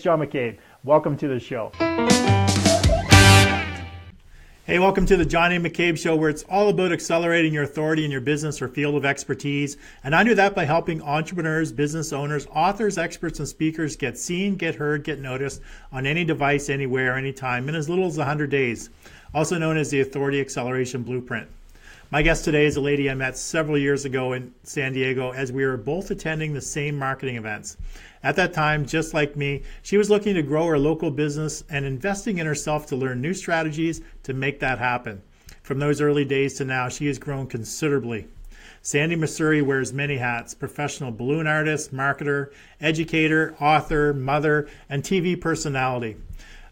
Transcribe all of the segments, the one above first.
John McCabe. Welcome to the show. Hey, welcome to the Johnny McCabe Show, where it's all about accelerating your authority in your business or field of expertise. And I do that by helping entrepreneurs, business owners, authors, experts, and speakers get seen, get heard, get noticed on any device, anywhere, anytime, in as little as 100 days, also known as the Authority Acceleration Blueprint. My guest today is a lady I met several years ago in San Diego as we were both attending the same marketing events. At that time, just like me, she was looking to grow her local business and investing in herself to learn new strategies to make that happen. From those early days to now, she has grown considerably. Sandi Masori wears many hats: professional balloon artist, marketer, educator, author, mother, and TV personality.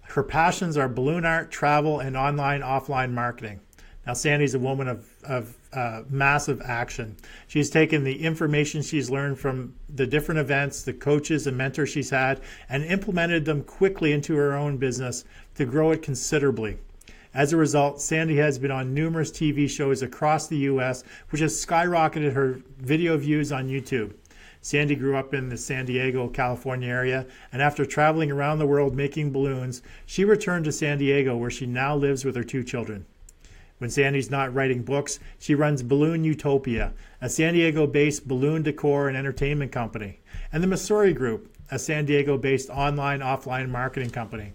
Her passions are balloon art, travel, and online, offline marketing. Now, Sandi's a woman of massive action. She's taken the information she's learned from the different events, the coaches and mentors she's had, and implemented them quickly into her own business to grow it considerably. As a result, Sandi has been on numerous TV shows across the U.S., which has skyrocketed her video views on YouTube. Sandi grew up in the San Diego, California area, and after traveling around the world making balloons, she returned to San Diego, where she now lives with her 2 children. When Sandi's not writing books, she runs Balloon Utopia, a San Diego-based balloon decor and entertainment company, and the Masori Group, a San Diego-based online, offline marketing company.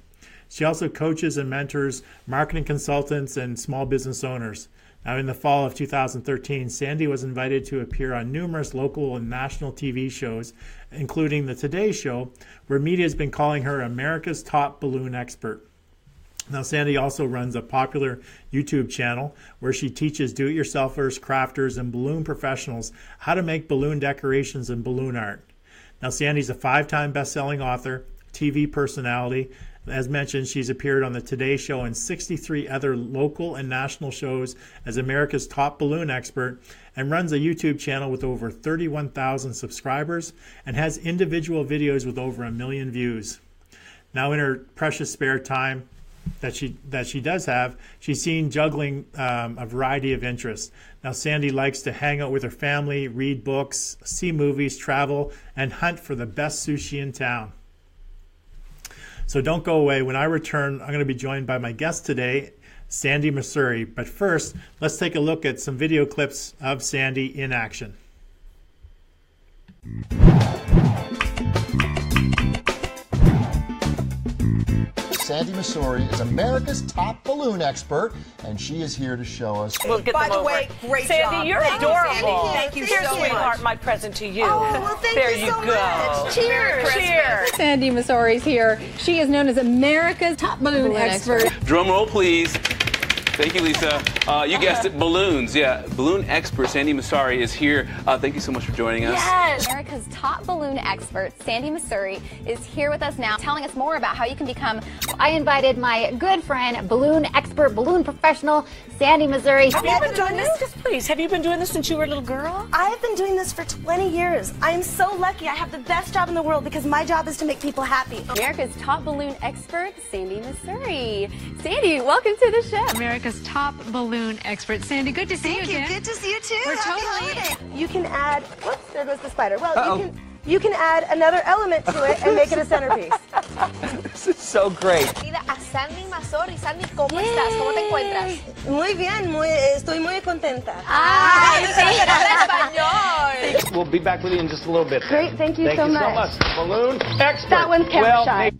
She also coaches and mentors marketing consultants and small business owners. Now, in the fall of 2013, Sandi was invited to appear on numerous local and national TV shows, including The Today Show, where media has been calling her America's top balloon expert. Now, Sandi also runs a popular YouTube channel where she teaches do-it-yourselfers, crafters, and balloon professionals how to make balloon decorations and balloon art. Now, Sandi's a 5-time best-selling author, TV personality. As mentioned, she's appeared on The Today Show and 63 other local and national shows as America's top balloon expert, and runs a YouTube channel with over 31,000 subscribers and has individual videos with over 1 million views. Now, in her precious spare time that she does have, she's seen juggling a variety of interests. Now, Sandi likes to hang out with her family, read books, see movies, travel, and hunt for the best sushi in town. So don't go away. When I return, I'm going to be joined by my guest today, Sandi Masori. But first, let's take a look at some video clips of Sandi in action. Sandi Masori is America's top balloon expert, and she is here to show us. We'll get By them the over. way, great Sandi, job. you're Thank you, adorable. Sandi. Thank you Here's, so sweetheart, much. my present to you. Oh, well, thank there you you so go. much. Cheers. Cheers. Sandi Masori's here. She is known as America's top balloon expert. Drum roll, please. Thank you, Lisa. You guessed it, balloons. Yeah, balloon expert Sandi Masori is here. Thank you so much for joining us. Yes. America's top balloon expert, Sandi Masori, is here with us now, telling us more about how you can become. I invited my good friend, balloon expert, balloon professional, Sandi Masori. Have you been doing this? Just please. Have you been doing this since you were a little girl? I've been doing this for 20 years. I am so lucky. I have the best job in the world because my job is to make people happy. America's top balloon expert, Sandi Masori. Sandi, welcome to the show. America's top balloon expert. Sandi, good to see you again. Good to see you too. We're Happy totally- holiday. You can add, whoops, there goes the spider. Well, you can add another element to it and make it a centerpiece. This is so great. A Sandi Masori. Sandi, ¿cómo estás? ¿Cómo te encuentras? Muy bien, estoy muy contenta. Ay, sí, habla español. We'll be back with you in just a little bit. Great, thank you so much. Balloon expert. That one's camera shy.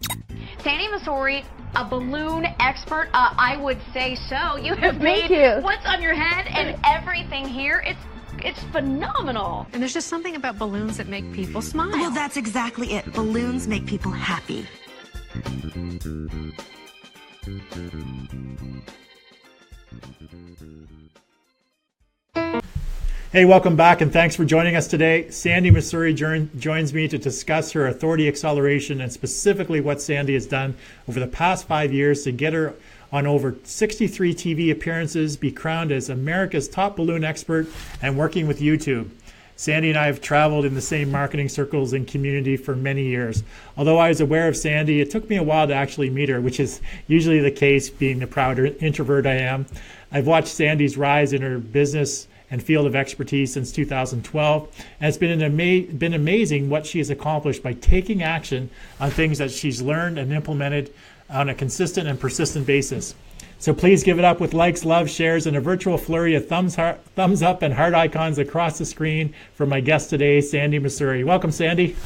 Sandi Masori, a balloon expert. I would say so. You have Thank made you. what's on your head and everything here. It's phenomenal. And there's just something about balloons that make people smile. Well, that's exactly it. Balloons make people happy. Hey, welcome back, and thanks for joining us today. Sandi Masori joins me to discuss her authority acceleration and specifically what Sandi has done over the past 5 years to get her on over 63 TV appearances, be crowned as America's top balloon expert, and working with YouTube. Sandi and I have traveled in the same marketing circles and community for many years. Although I was aware of Sandi, it took me a while to actually meet her, which is usually the case being the proud introvert I am. I've watched Sandi's rise in her business and field of expertise since 2012. And it's been amazing what she has accomplished by taking action on things that she's learned and implemented on a consistent and persistent basis. So please give it up with likes, love, shares, and a virtual flurry of thumbs up and heart icons across the screen for my guest today, Sandi Masori. Welcome, Sandi.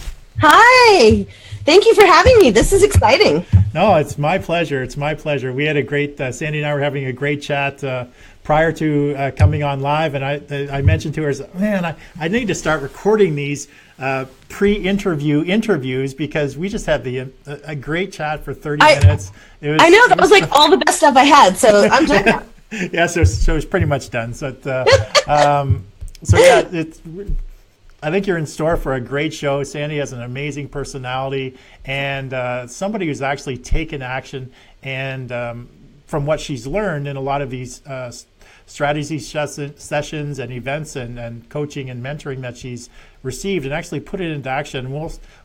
Hi. Thank you for having me. This is exciting. No, it's my pleasure. It's my pleasure. We had a great, Sandi and I were having a great chat prior to coming on live, and I mentioned to her, man, I need to start recording these pre-interview interviews because we just had a great chat for 30 minutes. I know, that was like all the best stuff I had, so I'm done. Yeah, so it's pretty much done. So, so yeah, I think you're in store for a great show. Sandi has an amazing personality and somebody who's actually taken action and from what she's learned in a lot of these strategy sessions and events and coaching and mentoring that she's received and actually put it into action.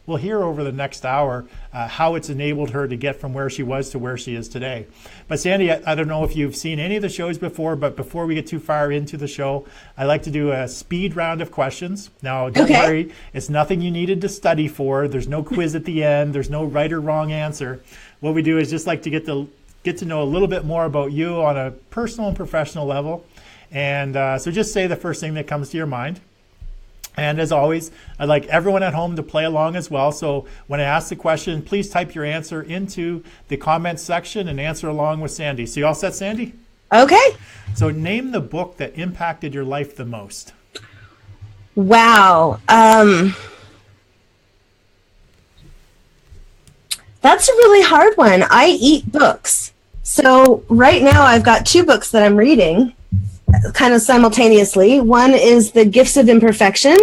We'll hear over the next hour how it's enabled her to get from where she was to where she is today. But Sandi, I don't know if you've seen any of the shows before, but before we get too far into the show, I like to do a speed round of questions. Now, don't worry, it's nothing you needed to study for. There's no quiz at the end. There's no right or wrong answer. What we do is just like to get to know a little bit more about you on a personal and professional level. And so just say the first thing that comes to your mind. And as always, I'd like everyone at home to play along as well. So when I ask the question, please type your answer into the comments section and answer along with Sandi. So you all set, Sandi? Okay. So name the book that impacted your life the most. Wow. That's a really hard one. I eat books. So right now I've got 2 books that I'm reading kind of simultaneously. One is The Gifts of Imperfection,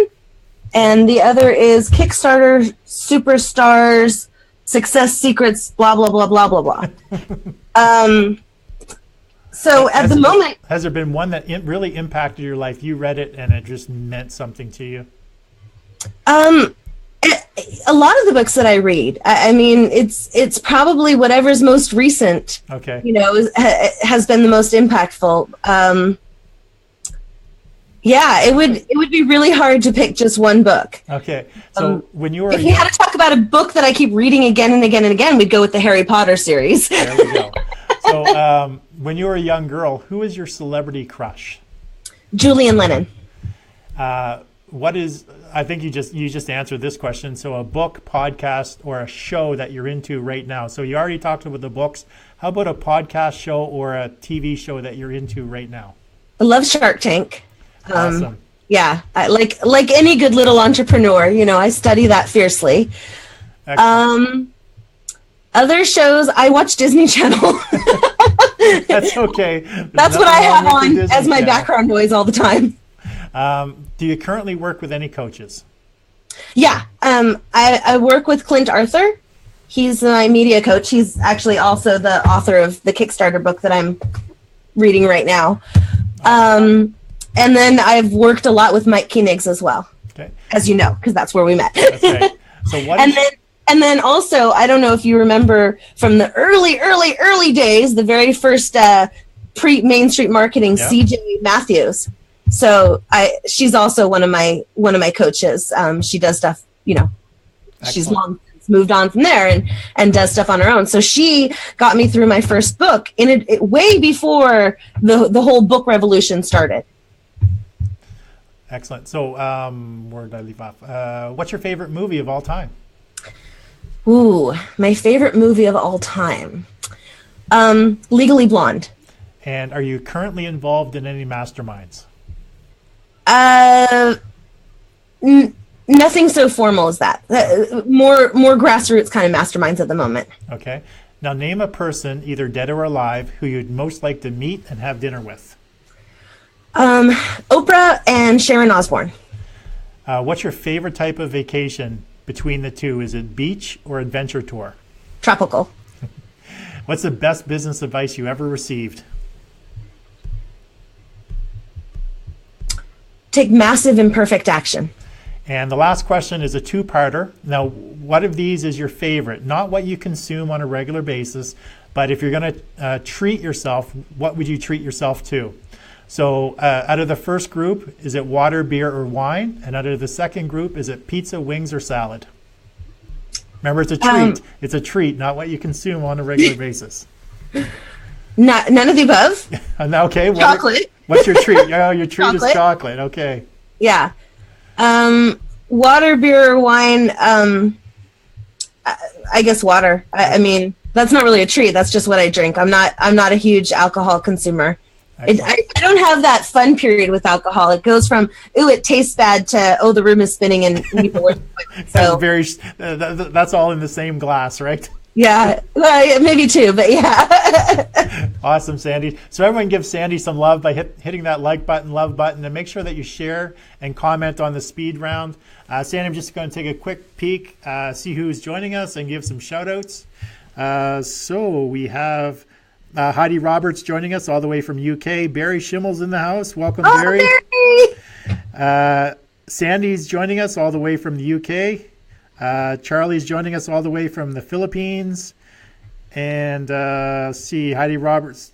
and the other is Kickstarter Superstars Success Secrets, blah, blah, blah, blah, blah, blah. So at the moment... Has there been one that really impacted your life? You read it and it just meant something to you? A lot of the books that I read, I mean, it's probably whatever's most recent, okay, has been the most impactful. Yeah, it would be really hard to pick just one book. Okay, so when you were... If you had to talk about a book that I keep reading again and again and again, we'd go with the Harry Potter series. There we go. So when you were a young girl, who was your celebrity crush? Julian Lennon. What is... I think you just answered this question. So a book, podcast, or a show that you're into right now. So you already talked about the books. How about a podcast show or a TV show that you're into right now? I love Shark Tank. Awesome. Yeah, like any good little entrepreneur, I study that fiercely. Excellent. Other shows, I watch Disney Channel. That's okay. That's what I have on as my background noise all the time. Do you currently work with any coaches? Yeah, I work with Clint Arthur. He's my media coach. He's actually also the author of the Kickstarter book that I'm reading right now. And then I've worked a lot with Mike Koenigs as well, as you know, because that's where we met. That's right. So what? And then also, I don't know if you remember from the early days, the very first pre-Main Street Marketing, CJ Matthews. So she's also one of my coaches. She does stuff, she's long since moved on from there and does stuff on her own. So she got me through my first book way before the whole book revolution started. Excellent. So where did I leave off? What's your favorite movie of all time? Ooh, my favorite movie of all time. Legally Blonde. And are you currently involved in any masterminds? Nothing so formal as that. More grassroots kind of masterminds at the moment. Okay. Now name a person, either dead or alive, who you'd most like to meet and have dinner with. Oprah and Sharon Osbourne. What's your favorite type of vacation between the two? Is it beach or adventure tour? Tropical. What's the best business advice you ever received? Take massive imperfect action. And the last question is a 2-parter. Now, what of these is your favorite? Not what you consume on a regular basis, but if you're going to treat yourself, what would you treat yourself to? So out of the first group, is it water, beer, or wine? And out of the second group, is it pizza, wings, or salad? Remember, it's a treat. It's a treat, not what you consume on a regular basis. None of the above. Okay. Chocolate. What's your treat? Oh, your treat Chocolate. is chocolate. Okay. Yeah. Water, beer, or wine. I guess water. I mean, that's not really a treat. That's just what I drink. I'm not a huge alcohol consumer. I don't have that fun period with alcohol. It goes from, ooh, it tastes bad to, oh, the room is spinning and need to work. So that's all in the same glass, right? Yeah, maybe two, but yeah. Awesome, Sandi. So everyone give Sandi some love by hitting that like button, love button, and make sure that you share and comment on the speed round. Sandi, I'm just going to take a quick peek, see who's joining us, and give some shout outs. So we have Heidi Roberts joining us all the way from UK. Barry Schimmel's in the house. Welcome, Barry. Sandy's joining us all the way from the UK. Charlie's joining us all the way from the Philippines. And Heidi Roberts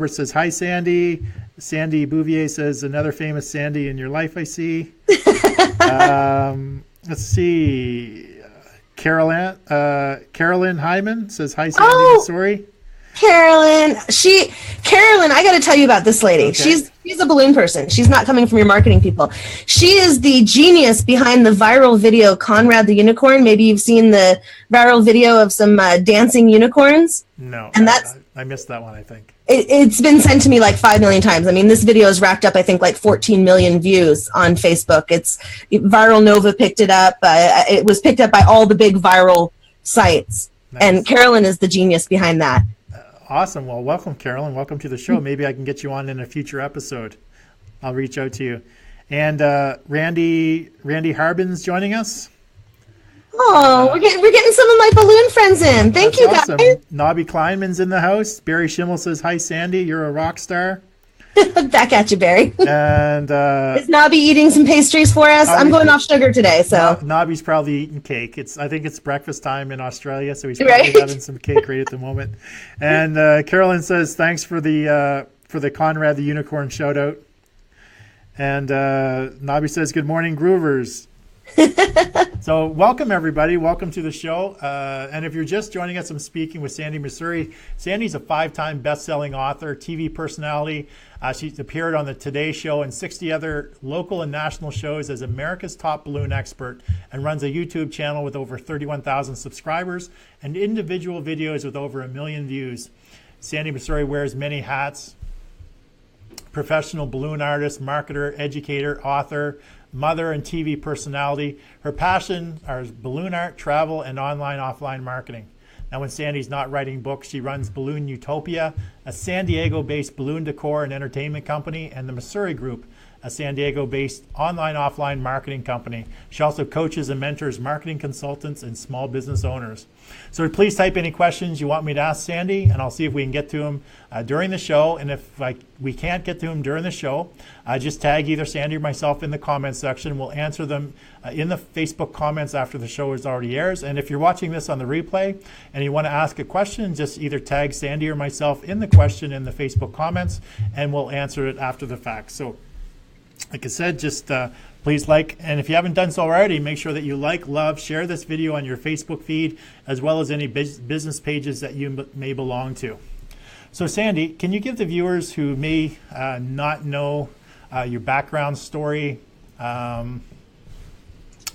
says, hi, Sandi. Sandy Bouvier says, another famous Sandi in your life, I see. Let's see. Carolyn Hyman says, hi, Sandi Masori. Carolyn, I got to tell you about this lady. Okay. She's a balloon person. She's not coming from your marketing people. She is the genius behind the viral video Conrad the Unicorn. Maybe you've seen the viral video of some dancing unicorns. No, and I missed that one, I think. It's been sent to me like 5 million times. I mean, this video has racked up, I think, like 14 million views on Facebook. Viral Nova picked it up. It was picked up by all the big viral sites. Nice. And Carolyn is the genius behind that. Awesome. Well, welcome, Carolyn. Welcome to the show. Maybe I can get you on in a future episode. I'll reach out to you. And Randy Harbin's joining us. Oh, we're getting some of my balloon friends in. Thank you, awesome. Guys. Nobby Kleinman's in the house. Barry Schimmel says, hi, Sandi. You're a rock star. Back at you, Barry. And is Nobby eating some pastries for us? I'm going off sugar today, so Nobby's probably eating cake. I think it's breakfast time in Australia, so he's probably having some cake right at the moment. And Carolyn says thanks for the Conrad the Unicorn shout out. And Nobby says good morning, Groovers. So welcome everybody. Welcome to the show. And if you're just joining us, I'm speaking with Sandi Masori. Sandi's a 5-time best-selling author, TV personality. She's appeared on the Today Show and 60 other local and national shows as America's top balloon expert, and runs a YouTube channel with over 31,000 subscribers and individual videos with over 1 million views. Sandi Masori wears many hats: professional balloon artist, marketer, educator, author, mother, and TV personality. Her passion are balloon art, travel, and online/offline marketing. Now, when Sandi's not writing books, she runs Balloon Utopia, a San Diego-based balloon decor and entertainment company, and the Masori Group, a San Diego-based online/offline marketing company. She also coaches and mentors marketing consultants and small business owners. So please type any questions you want me to ask Sandi, and I'll see if we can get to them during the show. And if we can't get to them during the show, just tag either Sandi or myself in the comments section. We'll answer them in the Facebook comments after the show is already airs. And if you're watching this on the replay and you want to ask a question, just either tag Sandi or myself in the question in the Facebook comments, and we'll answer it after the fact. So like I said, just please like, and if you haven't done so already, make sure that you like, love, share this video on your Facebook feed, as well as any business pages that you may belong to. So Sandi, can you give the viewers who may not know your background story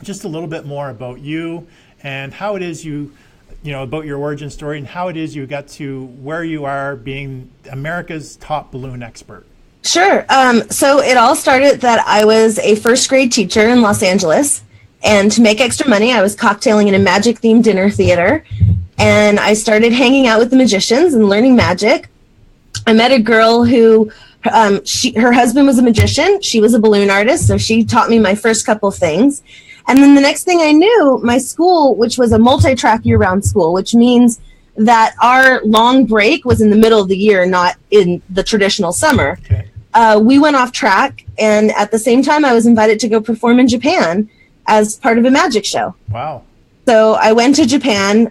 just a little bit more about you and how it is about your origin story and how it is you got to where you are being America's top balloon expert? Sure. So it all started that I was a first grade teacher in Los Angeles, and to make extra money, I was cocktailing in a magic themed dinner theater, and I started hanging out with the magicians and learning magic. I met a girl who, her husband was a magician. She was a balloon artist, so she taught me my first couple things. And then the next thing I knew, my school, which was a multi-track year-round school, which means that our long break was in the middle of the year, not in the traditional summer. Okay. We went off track, and at the same time, I was invited to go perform in Japan as part of a magic show. Wow. So I went to Japan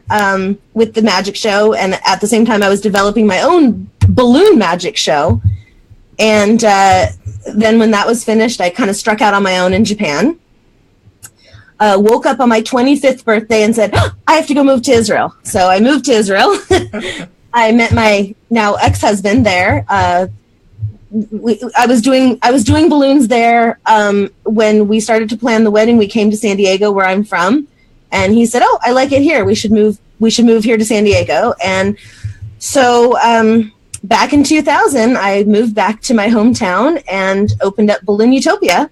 with the magic show, and at the same time, I was developing my own balloon magic show. And then when that was finished, I kind of struck out on my own in Japan. Woke up on my 25th birthday and said, I have to go move to Israel. So I moved to Israel. I met my now ex-husband there. I was doing balloons there. When we started to plan the wedding, we came to San Diego, where I'm from. And he said, I like it here. We should move here to San Diego. And so back in 2000, I moved back to my hometown and opened up Balloon Utopia.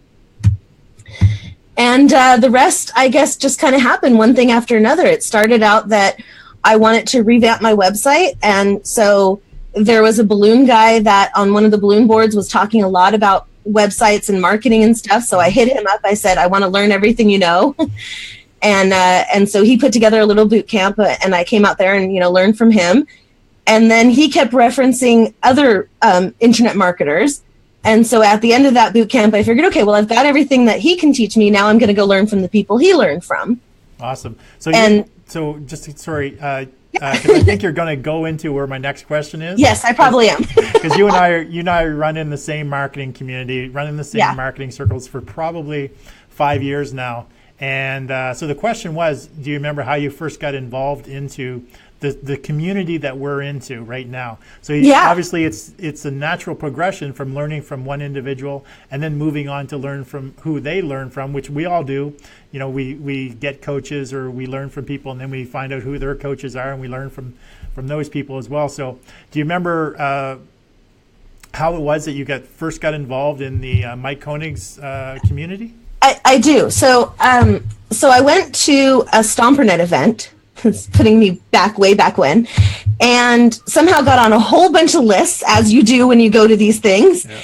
And the rest, I guess, just kind of happened one thing after another. It started out that I wanted to revamp my website. And so there was a balloon guy that on one of the balloon boards was talking a lot about websites and marketing and stuff. So I hit him up. I said, I want to learn everything you know. And so he put together a little boot camp, and I came out there and, learned from him. And then he kept referencing other internet marketers. And so at the end of that boot camp, I figured, okay, well, I've got everything that he can teach me. Now I'm going to go learn from the people he learned from. Awesome. Because I think you're going to go into where my next question is. Yes, I probably am. Because you and I run in the same marketing community, run in the same marketing circles for probably 5 years now. And so the question was, do you remember how you first got involved into the community that we're into right now? So obviously it's a natural progression from learning from one individual and then moving on to learn from who they learn from, which we all do. We get coaches, or we learn from people, and then we find out who their coaches are, and we learn from those people as well. So do you remember how it was that you first got involved in the Mike Koenig's community? I do. So I went to a StomperNet event. It's putting me way back when, and somehow got on a whole bunch of lists, as you do when you go to these things. Yeah.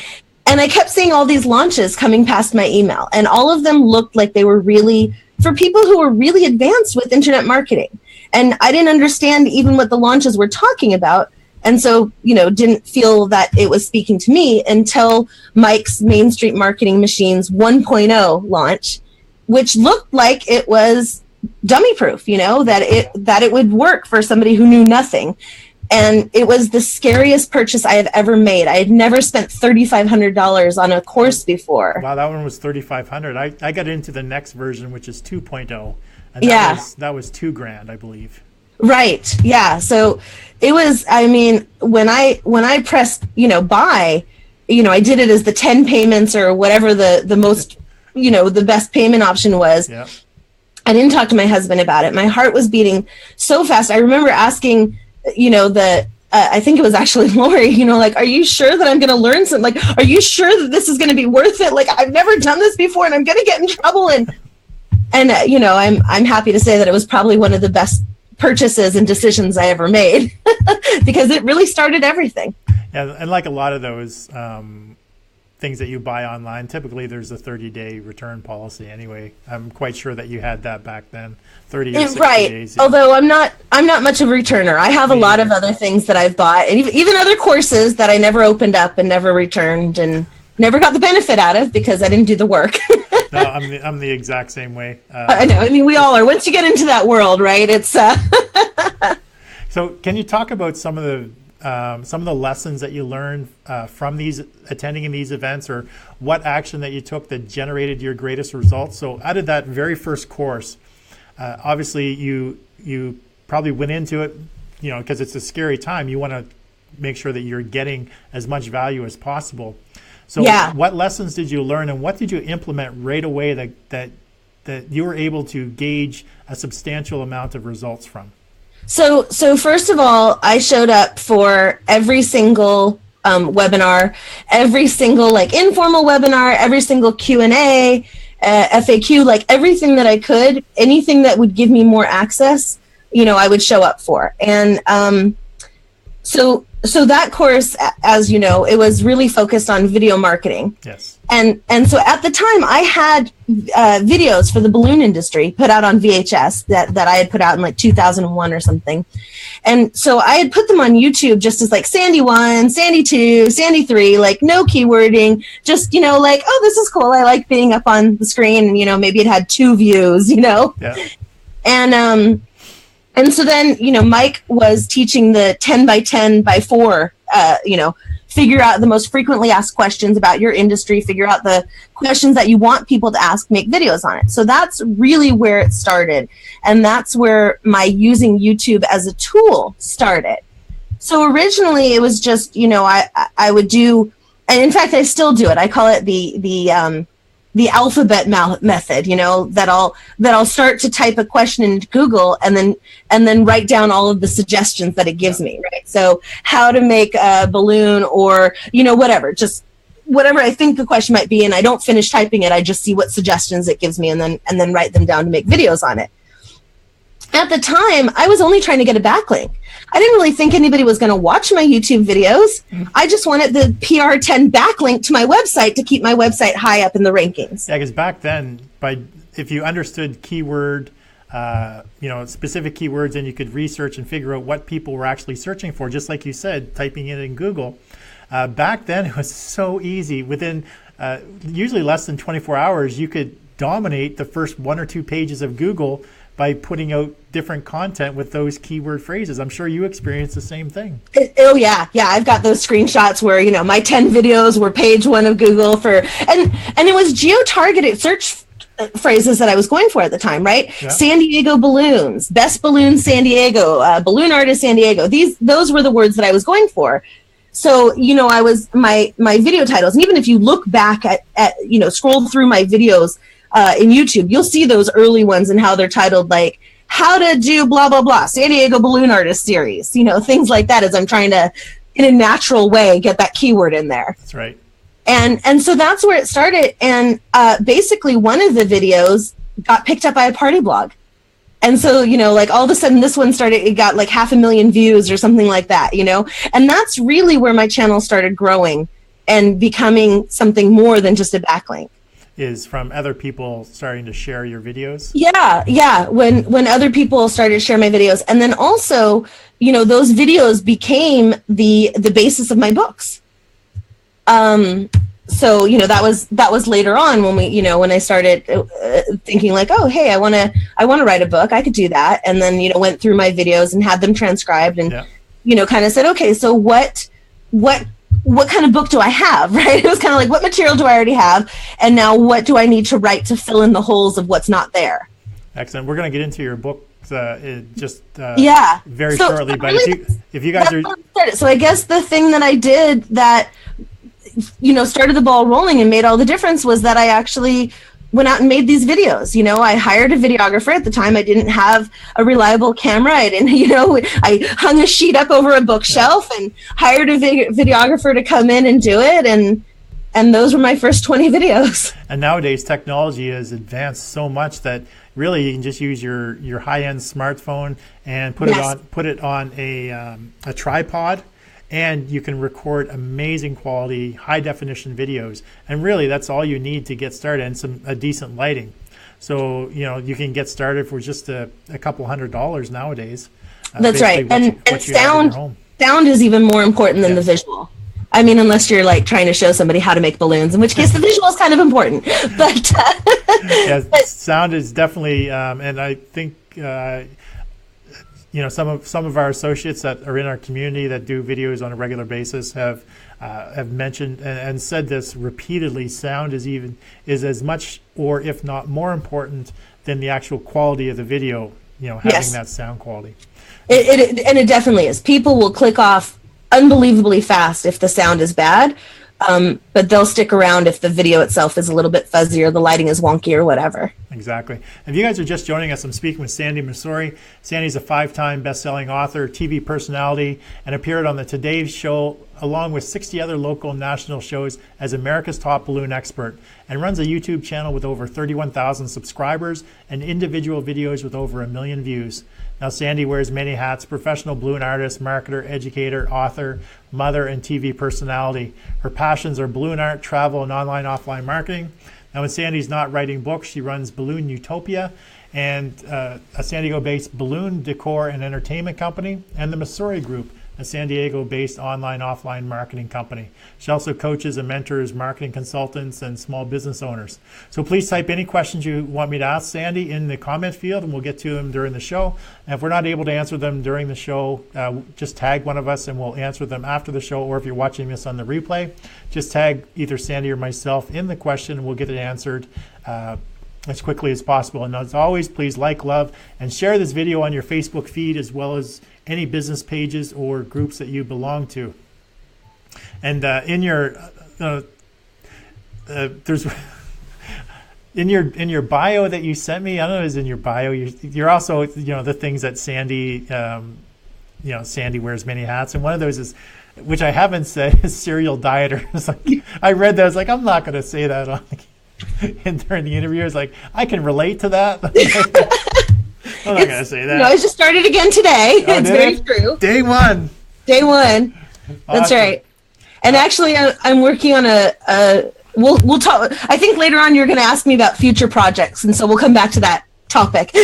And I kept seeing all these launches coming past my email, and all of them looked like they were really for people who were really advanced with internet marketing. And I didn't understand even what the launches were talking about. And so, didn't feel that it was speaking to me until Mike's Main Street Marketing Machines 1.0 launch, which looked like it was dummy proof, that it would work for somebody who knew nothing. And it was the scariest purchase I have ever made. I had never spent $3,500 on a course before. Wow, that one was $3,500. I got into the next version, which is 2.0, and that was $2,000, I believe. Right. Yeah. So it was. I mean, when I pressed buy, I did it as the 10 payments or whatever the most the best payment option was. Yeah. I didn't talk to my husband about it. My heart was beating so fast. I remember asking, I think it was actually Lori, are you sure that I'm going to learn something? Like, are you sure that this is going to be worth it? Like, I've never done this before and I'm going to get in trouble. And I'm happy to say that it was probably one of the best purchases and decisions I ever made because it really started everything. Yeah. And like a lot of those, things that you buy online, typically there's a 30-day return policy anyway. I'm quite sure that you had that back then, 30 or 60 days. Yeah. Although I'm not much of a returner. I have a lot of other things that I've bought, and even other courses that I never opened up and never returned and never got the benefit out of because I didn't do the work. No, I'm the exact same way. I know. I mean, we all are. Once you get into that world, right? It's. So, can you talk about some of the lessons that you learned from attending in these events, or what action that you took that generated your greatest results? So, out of that very first course, obviously you probably went into it, because it's a scary time. You want to make sure that you're getting as much value as possible. So what lessons did you learn, and what did you implement right away that you were able to gauge a substantial amount of results from? So first of all, I showed up for every single webinar, every single informal webinar, every single Q&A, FAQ, everything that I could, anything that would give me more access, I would show up for. And so that course, as you know, it was really focused on video marketing. Yes. And so at the time, I had videos for the balloon industry put out on VHS that I had put out in 2001 or something. And so I had put them on YouTube just as Sandi 1, Sandi 2, Sandi 3, no keywording, just, oh, this is cool. I like being up on the screen. And, maybe it had 2 views, Yeah. And so then, Mike was teaching the 10 by 10 by 4 figure out the most frequently asked questions about your industry, figure out the questions that you want people to ask, make videos on it. So that's really where it started. And that's where my using YouTube as a tool started. So originally it was just, I would do, and in fact, I still do it. I call it the alphabet method, that I'll start to type a question into Google and then write down all of the suggestions that it gives me, right? So how to make a balloon or, whatever I think the question might be, and I don't finish typing it, I just see what suggestions it gives me and then write them down to make videos on it. At the time, I was only trying to get a backlink. I didn't really think anybody was going to watch my YouTube videos. I just wanted the PR10 backlink to my website to keep my website high up in the rankings. Yeah, because back then, if you understood keyword, specific keywords, and you could research and figure out what people were actually searching for, just like you said, typing it in Google. Back then, it was so easy. Within usually less than 24 hours, you could dominate the first 1 or 2 pages of Google by putting out different content with those keyword phrases. I'm sure you experienced the same thing. Oh yeah. I've got those screenshots where, my 10 videos were page 1 of Google and it was geo-targeted search phrases that I was going for at the time, right? Yeah. San Diego balloons, best balloon San Diego, balloon artist San Diego. Those were the words that I was going for. So, I was my video titles, and even if you look back at scroll through my videos in YouTube, you'll see those early ones and how they're titled, like how to do blah, blah, blah, San Diego Balloon Artist Series, things like that, as I'm trying to, in a natural way, get that keyword in there. That's right. And so that's where it started. And basically one of the videos got picked up by a party blog. And so, all of a sudden this one it got like 500,000 views or something like that, and that's really where my channel started growing and becoming something more than just a backlink. Is from other people starting to share your videos? Yeah. When other people started to share my videos, and then also, those videos became the basis of my books. So that was later on when when I started thinking like, oh hey, I want to write a book. I could do that, and then went through my videos and had them transcribed, and kind of said, okay, so what kind of book do I have, right? It was kind of like, what material do I already have? And now what do I need to write to fill in the holes of what's not there? Excellent. We're going to get into your book very so shortly. But if you guys are... So I guess the thing that I did that, started the ball rolling and made all the difference was that I actually went out and made these videos. I hired a videographer. At the time, I didn't have a reliable camera. I didn't, I hung a sheet up over a bookshelf and hired a videographer to come in and do it. And those were my first 20 videos. And nowadays, technology has advanced so much that really you can just use your high-end smartphone and put it on a tripod. And you can record amazing quality, high definition videos. And really that's all you need to get started, and a decent lighting. So, you can get started for just a couple $100 nowadays. That's right. And sound is even more important than the visual. I mean, unless you're like trying to show somebody how to make balloons, in which case the visual is kind of important. But sound is definitely, and I think, some of our associates that are in our community that do videos on a regular basis have mentioned and said this repeatedly. Sound is as much, or if not more important than the actual quality of the video. Having that sound quality. It definitely is. People will click off unbelievably fast if the sound is bad, but they'll stick around if the video itself is a little bit fuzzy or the lighting is wonky or whatever. Exactly. If you guys are just joining us, I'm speaking with Sandi Masori. Sandi's a 5-time best-selling author, TV personality, and appeared on the Today Show along with 60 other local and national shows as America's top balloon expert, and runs a YouTube channel with over 31,000 subscribers and individual videos with over 1 million views. Now, Sandi wears many hats: professional balloon artist, marketer, educator, author, mother, and TV personality. Her passions are balloon art, travel, and online offline marketing. Now, when Sandi's not writing books, she runs Balloon Utopia, and a San Diego-based balloon decor and entertainment company, and the Masori Group, a San Diego-based online-offline marketing company. She also coaches and mentors marketing consultants and small business owners. So please type any questions you want me to ask Sandi in the comment field, and we'll get to them during the show. And if we're not able to answer them during the show, just tag one of us and we'll answer them after the show. Or if you're watching this on the replay, just tag either Sandi or myself in the question and we'll get it answered as quickly as possible. And as always, please like, love, and share this video on your Facebook feed as well as any business pages or groups that you belong to. And in your there's in your bio that you sent me, I don't know if it's in your bio, you're also, the things that Sandi, Sandi wears many hats, and one of those is, which I haven't said, is serial dieter. It's like, I read that, I was like, I'm not going to say that on during the interview. I was like, I can relate to that. I'm not going to say that. No, I just started again today. It's very true. Day one. That's awesome. Right. And actually, I'm working on we'll talk. I think later on you're going to ask me about future projects, and so we'll come back to that topic.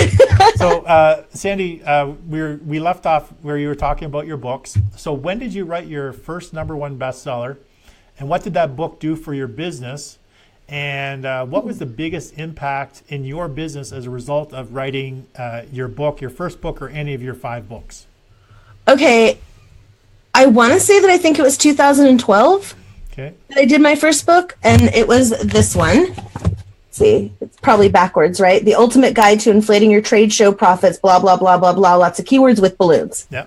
So, Sandi, we left off where you were talking about your books. So when did you write your first #1 bestseller, and what did that book do for your business? And what was the biggest impact in your business as a result of writing your book, your first book, or any of your 5 books? Okay. I want to say that I think it was 2012 that I did my first book, and it was this one. Let's see, it's probably backwards, right? The Ultimate Guide to Inflating Your Trade Show Profits, blah, blah, blah, blah, blah, lots of keywords with balloons. Yeah.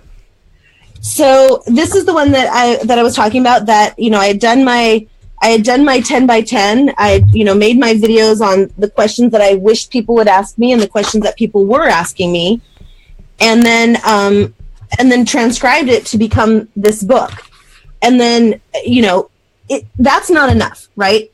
So this is the one that I was talking about, that, I had done my 10 by 10. I made my videos on the questions that I wished people would ask me and the questions that people were asking me. And then transcribed it to become this book. And then, that's not enough, right?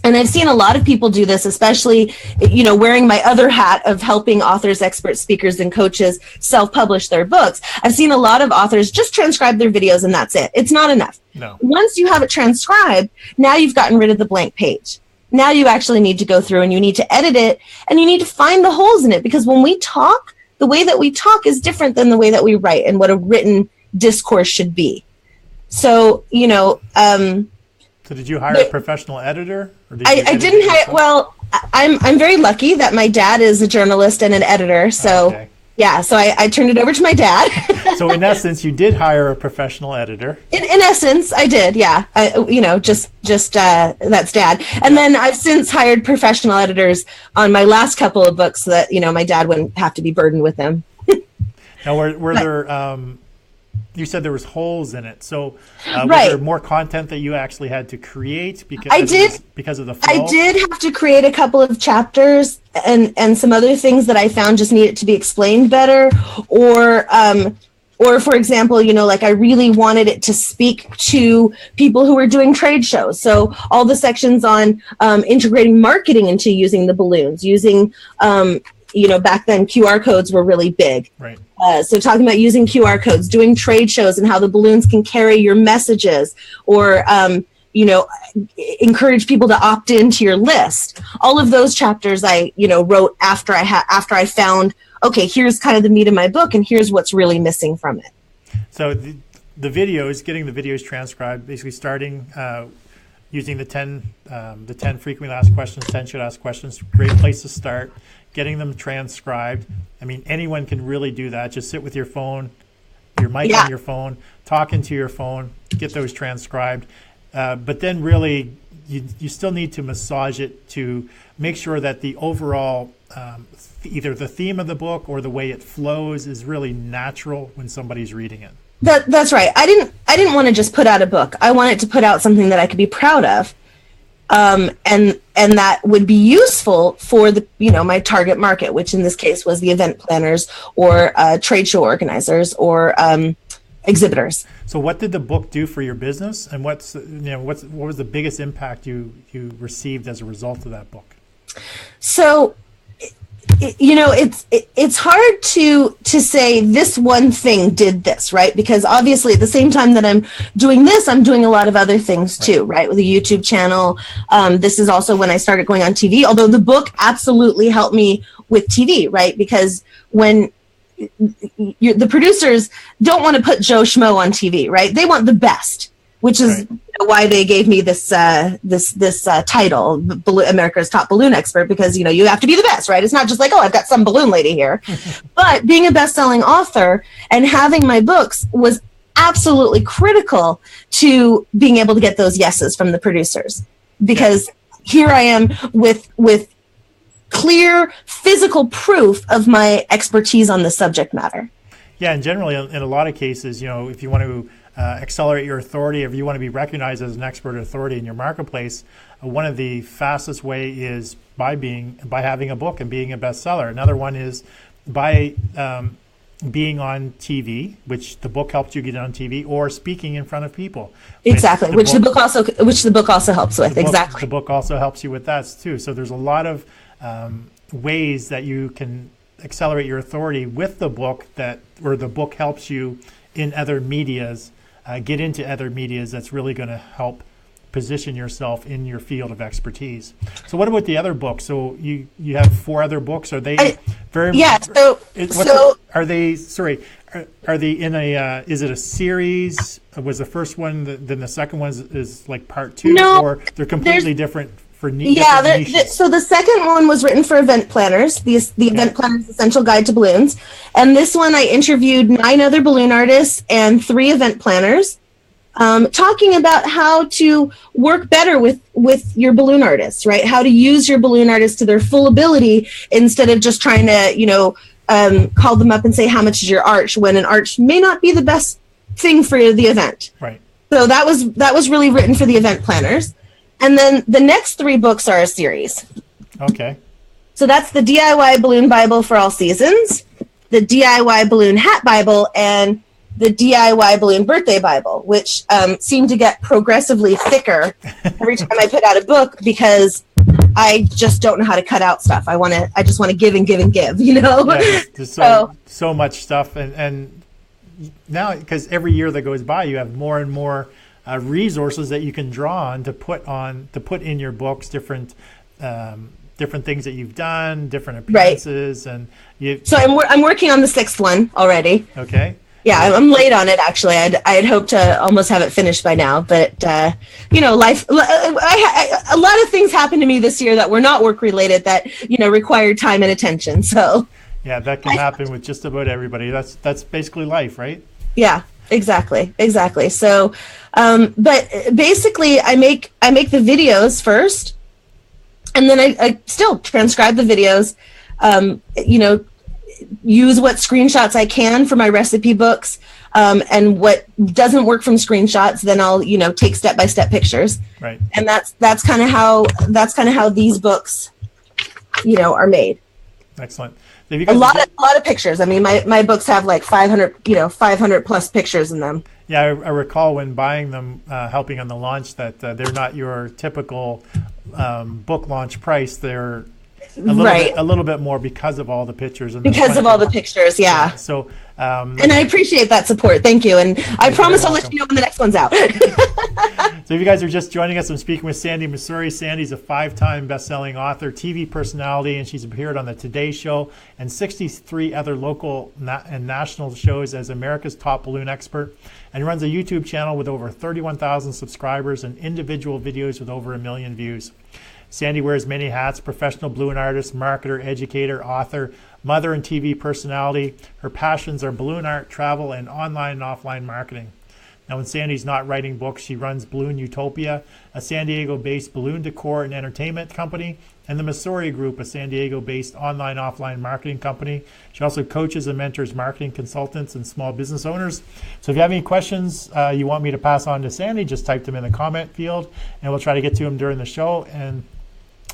And I've seen a lot of people do this, especially, wearing my other hat of helping authors, experts, speakers, and coaches self-publish their books. I've seen a lot of authors just transcribe their videos and that's it. It's not enough. No. Once you have it transcribed, now you've gotten rid of the blank page. Now you actually need to go through and you need to edit it and you need to find the holes in it, because when we talk, the way that we talk is different than the way that we write and what a written discourse should be. So, So did you hire a professional editor? Or I didn't hire. Well, I'm very lucky that my dad is a journalist and an editor. So yeah, so I turned it over to my dad. So in essence, you did hire a professional editor. In essence, I did. Yeah, just that's dad. And then I've since hired professional editors on my last couple of books so that my dad wouldn't have to be burdened with them. Now, were there? You said there was holes in it. So was there more content that you actually had to create because of the flow? I did have to create a couple of chapters and some other things that I found just needed to be explained better. Or for example, I really wanted it to speak to people who were doing trade shows. So all the sections on integrating marketing into using the balloons, using back then QR codes were really big. Right. So talking about using QR codes, doing trade shows and how the balloons can carry your messages, or, encourage people to opt into your list. All of those chapters I, wrote after I found, okay, here's kind of the meat of my book and here's what's really missing from it. So the videos, getting the videos transcribed, basically starting, using the 10 frequently asked questions, 10 should ask questions, great place to start. Getting them transcribed. I mean, anyone can really do that. Just sit with your phone, your mic on your phone, talk into your phone, get those transcribed. But then really, you still need to massage it to make sure that the overall, either the theme of the book or the way it flows is really natural when somebody's reading it. That's right. I didn't want to just put out a book. I wanted to put out something that I could be proud of. And that would be useful for the, my target market, which in this case was the event planners or trade show organizers or exhibitors. So what did the book do for your business, and what was the biggest impact you received as a result of that book? So, it's hard to say this one thing did this, right? Because obviously at the same time that I'm doing this, I'm doing a lot of other things too, right? With a YouTube channel. This is also when I started going on TV, although the book absolutely helped me with TV, right? Because when the producers don't want to put Joe Schmo on TV, right? They want the best, which is why they gave me this title, America's Top Balloon Expert, because you have to be the best, right? It's not just like, oh, I've got some balloon lady here. But being a best-selling author and having my books was absolutely critical to being able to get those yeses from the producers, because here I am with clear physical proof of my expertise on the subject matter. Yeah, and generally in a lot of cases, if you want to accelerate your authority, if you want to be recognized as an expert authority in your marketplace, one of the fastest way is by having a book and being a bestseller. Another one is by being on TV, which the book helps you get on TV, or speaking in front of people. Exactly, which the book also helps with. Exactly, the book also helps you with that too. So there's a lot of ways that you can accelerate your authority with the book, or the book helps you in other medias, get into other medias. That's really going to help position yourself in your field of expertise. So what about the other books? So you have 4 other books. Are they very? Yeah. Are they? Sorry. Are they in a? Is it a series? Was the first one? Then the second one is like part 2, or they're completely different. So the second one was written for event planners, the Event Planner's Essential Guide to Balloons. And this one I interviewed 9 other balloon artists and 3 event planners, talking about how to work better with your balloon artists, right? How to use your balloon artists to their full ability instead of just trying to, call them up and say, how much is your arch, when an arch may not be the best thing for the event. Right. So that was really written for the event planners. And then the next 3 books are a series. Okay. So that's the DIY Balloon Bible for All Seasons, the DIY Balloon Hat Bible, and the DIY Balloon Birthday Bible, which seem to get progressively thicker every time I put out a book, because I just don't know how to cut out stuff. I just want to give and give and give, Yeah, there's so much stuff, and now, because every year that goes by, you have more and more resources that you can draw on to put in your books, different things that you've done, different appearances, right. So I'm working on the 6th one already. Okay. Yeah, I'm late on it actually. I had hoped to almost have it finished by now, but life. A lot of things happened to me this year that were not work related that required time and attention. So yeah, that can happen with just about everybody. That's basically life, right? Yeah. Exactly. So, but basically I make the videos first, and then I still transcribe the videos, use what screenshots I can for my recipe books, and what doesn't work from screenshots, then I'll, take step-by-step pictures. Right. And that's kind of how these books, are made. Excellent. A lot of pictures. I mean, my books have like 500 plus pictures in them. Yeah, I recall when buying them, helping on the launch, that they're not your typical book launch price. They're a little bit more because of all the pictures. And because of all the pictures, yeah. So, and I appreciate that support. Thank you. And I promise I'll let you know when the next one's out. So if you guys are just joining us, I'm speaking with Sandi Masori. Sandi's a 5-time best-selling author, TV personality, and she's appeared on the Today Show and 63 other local and national shows as America's Top Balloon Expert, and runs a YouTube channel with over 31,000 subscribers and individual videos with over 1 million views. Sandi wears many hats: professional balloon artist, marketer, educator, author, mother, and TV personality. Her passions are balloon art, travel, and online and offline marketing. Now, when Sandi's not writing books, she runs Balloon Utopia, a San Diego-based balloon decor and entertainment company, and the Masori Group, a San Diego-based online-offline marketing company. She also coaches and mentors marketing consultants and small business owners. So if you have any questions you want me to pass on to Sandi, just type them in the comment field, and we'll try to get to them during the show. And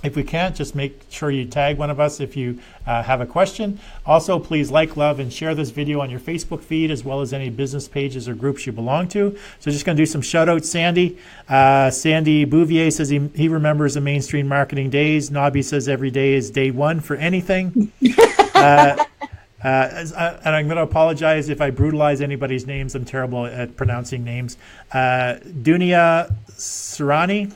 if we can't, just make sure you tag one of us if you have a question. Also, please like, love, and share this video on your Facebook feed, as well as any business pages or groups you belong to. So just going to do some shout outs. Sandi Bouvier says he remembers the mainstream marketing days. Nobby says every day is day one for anything. And I'm going to apologize if I brutalize anybody's names. I'm terrible at pronouncing names. Dunia Sarani.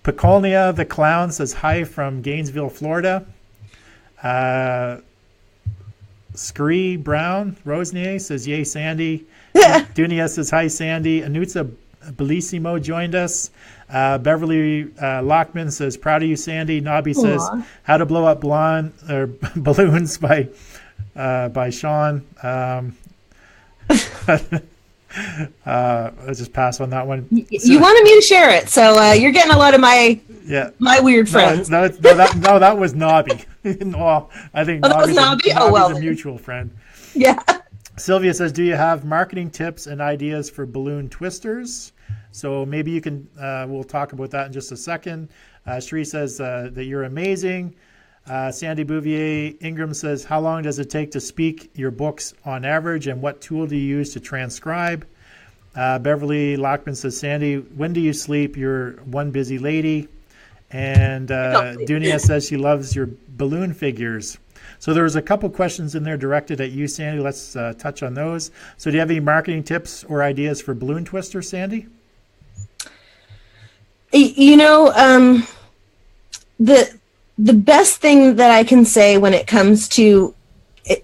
Pecolnia the Clown says hi from Gainesville, Florida. Scree Brown Rosnier says, "Yay, Sandy." Dunia says, "Hi, Sandy." Anutsa Bellissimo joined us. Beverly Lockman says, "Proud of you, Sandy." Nobby says, "How to Blow Up Balloons" by Sean. I'll just pass on that one. You wanted me to share it, so you're getting a lot of my weird friends. No, that was Nobby. Well, I think Nobby's a mutual friend. Yeah. Sylvia says, "Do you have marketing tips and ideas for balloon twisters?" So maybe you can. We'll talk about that in just a second. Sheree says that you're amazing. Sandy Bouvier Ingram says, "How long does it take to speak your books on average, and what tool do you use to transcribe?" Beverly Lockman says, "Sandy, when do you sleep? You're one busy lady." And Dunia says she loves your balloon figures. So there was a couple questions in there directed at you, Sandy. Let's touch on those. So do you have any marketing tips or ideas for balloon twisters, Sandy? You know, the best thing that I can say when it comes to,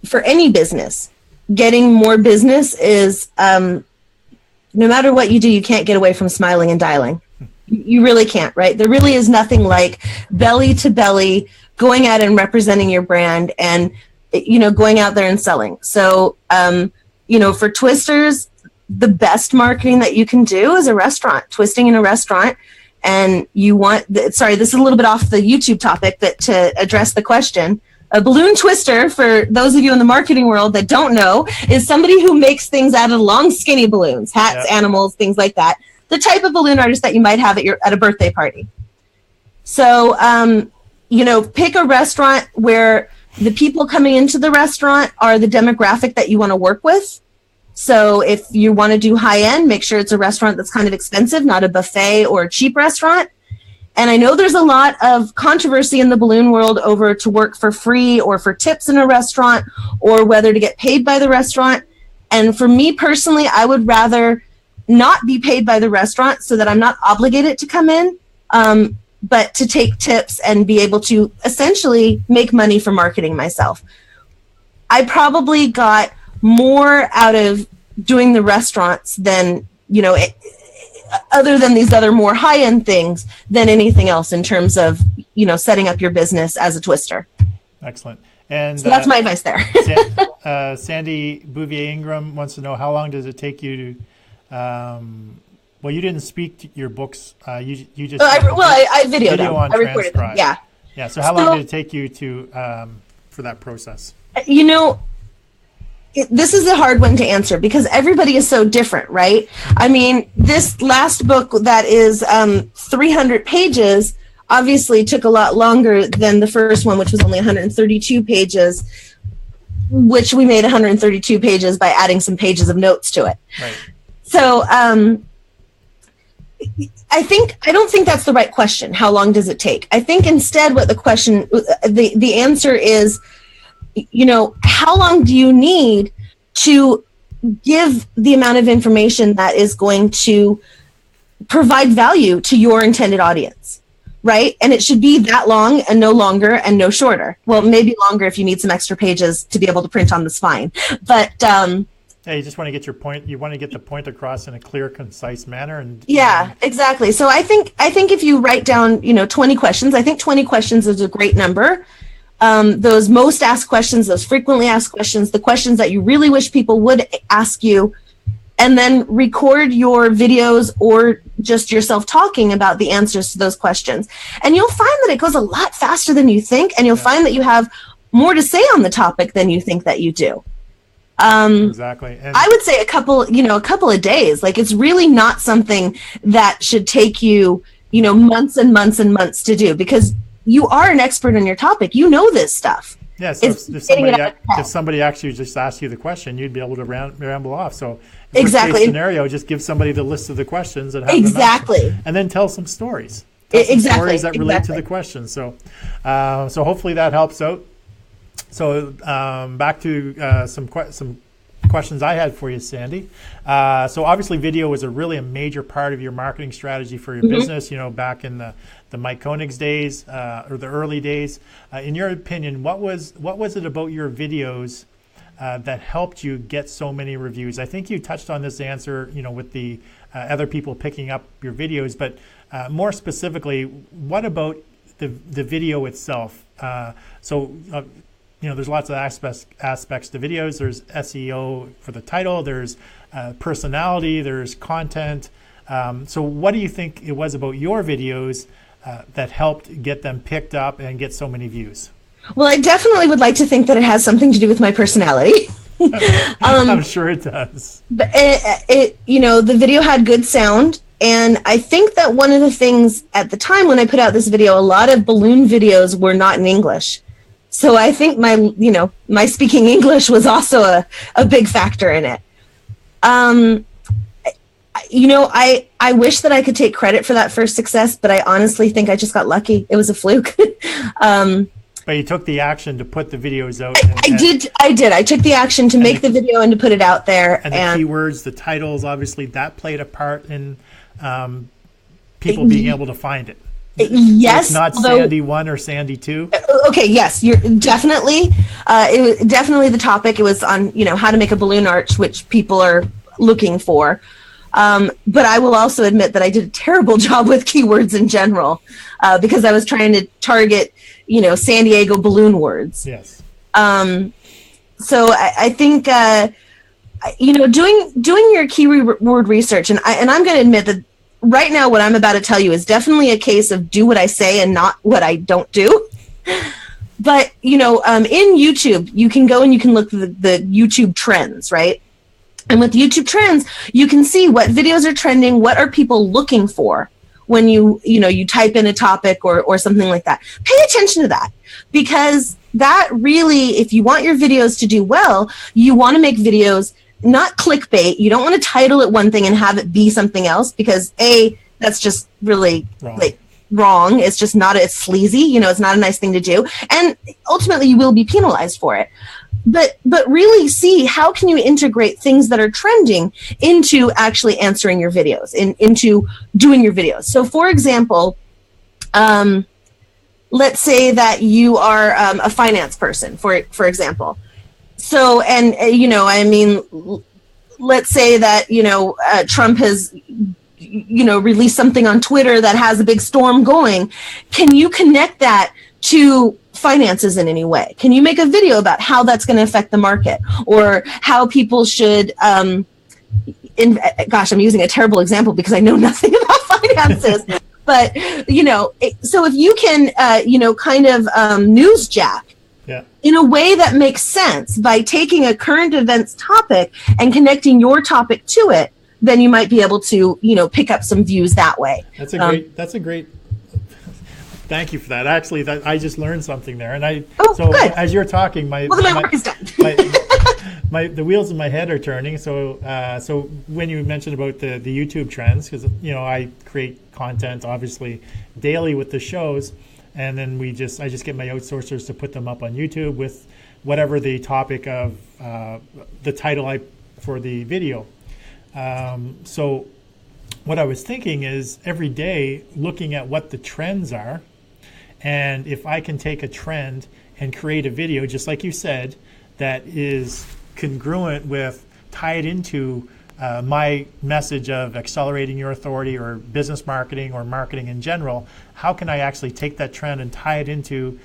for any business, getting more business is no matter what you do, you can't get away from smiling and dialing. You really can't, right? There really is nothing like belly to belly going out and representing your brand and, you know, going out there and selling. So, you know, for twisters, the best marketing that you can do is a restaurant, twisting in a restaurant. And you want, sorry, this is a little bit off the YouTube topic, but to address the question, a balloon twister, for those of you in the marketing world that don't know, is somebody who makes things out of long, skinny balloons, hats, animals, things like that. The type of balloon artist that you might have at a birthday party. So, you know, pick a restaurant where the people coming into the restaurant are the demographic that you want to work with. So if you want to do high end, make sure it's a restaurant that's kind of expensive, not a buffet or a cheap restaurant. And I know there's a lot of controversy in the balloon world over to work for free or for tips in a restaurant, or whether to get paid by the restaurant. And for me personally, I would rather not be paid by the restaurant so that I'm not obligated to come in, but to take tips and be able to essentially make money for marketing myself. I probably got more out of doing the restaurants than, you know, other than these other more high-end things, than anything else in terms of, you know, setting up your business as a twister. Excellent. And so that's my advice there. Sandy Bouvier Ingram wants to know, how long does it take you to, well, you didn't speak your books. You just I videoed them. I recorded them. Yeah. Yeah. So how long did it take you to for that process? You know, this is a hard one to answer because everybody is so different, right? I mean, this last book that is 300 pages obviously took a lot longer than the first one, which was only 132 pages, which we made 132 pages by adding some pages of notes to it. Right. So I don't think that's the right question. How long does it take? I think instead what the question, the answer is, you know, how long do you need to give the amount of information that is going to provide value to your intended audience, right? And it should be that long and no longer and no shorter. Well, maybe longer if you need some extra pages to be able to print on the spine. But yeah, you just want to get your point. You want to get the point across in a clear, concise manner. And yeah, exactly. So I think if you write down, you know, 20 questions, I think 20 questions is a great number. Those most asked questions, those frequently asked questions, the questions that you really wish people would ask you, and then record your videos or just yourself talking about the answers to those questions. And you'll find that it goes a lot faster than you think, and you'll find that you have more to say on the topic than you think that you do. Exactly. And I would say a couple of days. Like, it's really not something that should take you, you know, months and months and months to do, because you are an expert on your topic. You know this stuff. Yeah, so if somebody actually just asked you the question, you'd be able to ramble off. So exactly. Case scenario, just give somebody the list of the questions and have them and then tell some stories. Stories that relate to the questions. So so hopefully that helps out. So back to some questions I had for you, Sandy. So obviously video was a major part of your marketing strategy for your business, you know, back in the Mike Koenig's days or the early days. In your opinion, what was it about your videos that helped you get so many reviews? I think you touched on this answer, with the other people picking up your videos, but more specifically, what about the video itself? There's lots of aspects to videos. There's SEO for the title. There's personality. There's content. So what do you think it was about your videos that helped get them picked up and get so many views? Well, I definitely would like to think that it has something to do with my personality. I'm sure it does. But the video had good sound. And I think that one of the things at the time when I put out this video, a lot of balloon videos were not in English. So I think my speaking English was also a big factor in it. I wish that I could take credit for that first success, but I honestly think I just got lucky. It was a fluke. But you took the action to put the videos out. I did. I took the action to make the video and to put it out there. And the keywords, the titles, obviously, that played a part in people being able to find it. Yes. So it's not Sandi 1 or Sandi 2. Okay. Yes, you're definitely. It was definitely the topic. It was on how to make a balloon arch, which people are looking for. But I will also admit that I did a terrible job with keywords in general because I was trying to target San Diego balloon words. Yes. So I think doing your keyword research, and I'm going to admit that right now what I'm about to tell you is definitely a case of do what I say and not what I don't do. But in YouTube, you can go and you can look at the YouTube trends, right? And with YouTube trends, you can see what videos are trending, what are people looking for when you type in a topic or something like that. Pay attention to that, because that really, if you want your videos to do well, you want to make videos not clickbait. You don't want to title it one thing and have it be something else, because that's just really wrong. It's just not, it's sleazy, it's not a nice thing to do. And ultimately you will be penalized for it. But really see how can you integrate things that are trending into actually answering your videos, into doing your videos. So for example, let's say that you are a finance person, for example. So, and let's say that, Trump has, released something on Twitter that has a big storm going. Can you connect that to finances in any way? Can you make a video about how that's going to affect the market, or how people should, gosh, I'm using a terrible example because I know nothing about finances. But, so if you can, newsjack in a way that makes sense by taking a current events topic and connecting your topic to it, then you might be able to, pick up some views that way. That's a great, thank you for that. Actually, I just learned something there. And good. As you're talking, my work is done. the wheels in my head are turning. So when you mentioned about the YouTube trends, because I create content obviously daily with the shows, and then I just get my outsourcers to put them up on YouTube with whatever the topic of the title for the video. So what I was thinking is every day looking at what the trends are, and if I can take a trend and create a video, just like you said, that is congruent with, tie it into my message of accelerating your authority or business marketing or marketing in general, how can I actually take that trend and tie it into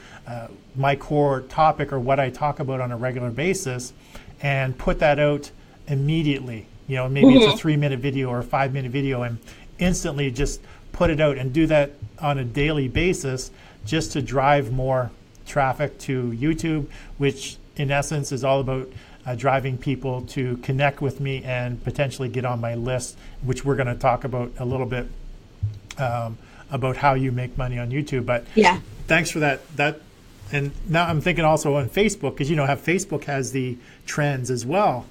my core topic or what I talk about on a regular basis and put that out immediately? Maybe it's a 3-minute video or a 5-minute video, and instantly just put it out and do that on a daily basis just to drive more traffic to YouTube, which in essence is all about driving people to connect with me and potentially get on my list, which we're going to talk about a little bit about how you make money on YouTube. But yeah, thanks for that. And now I'm thinking also on Facebook, because how Facebook has the trends as well.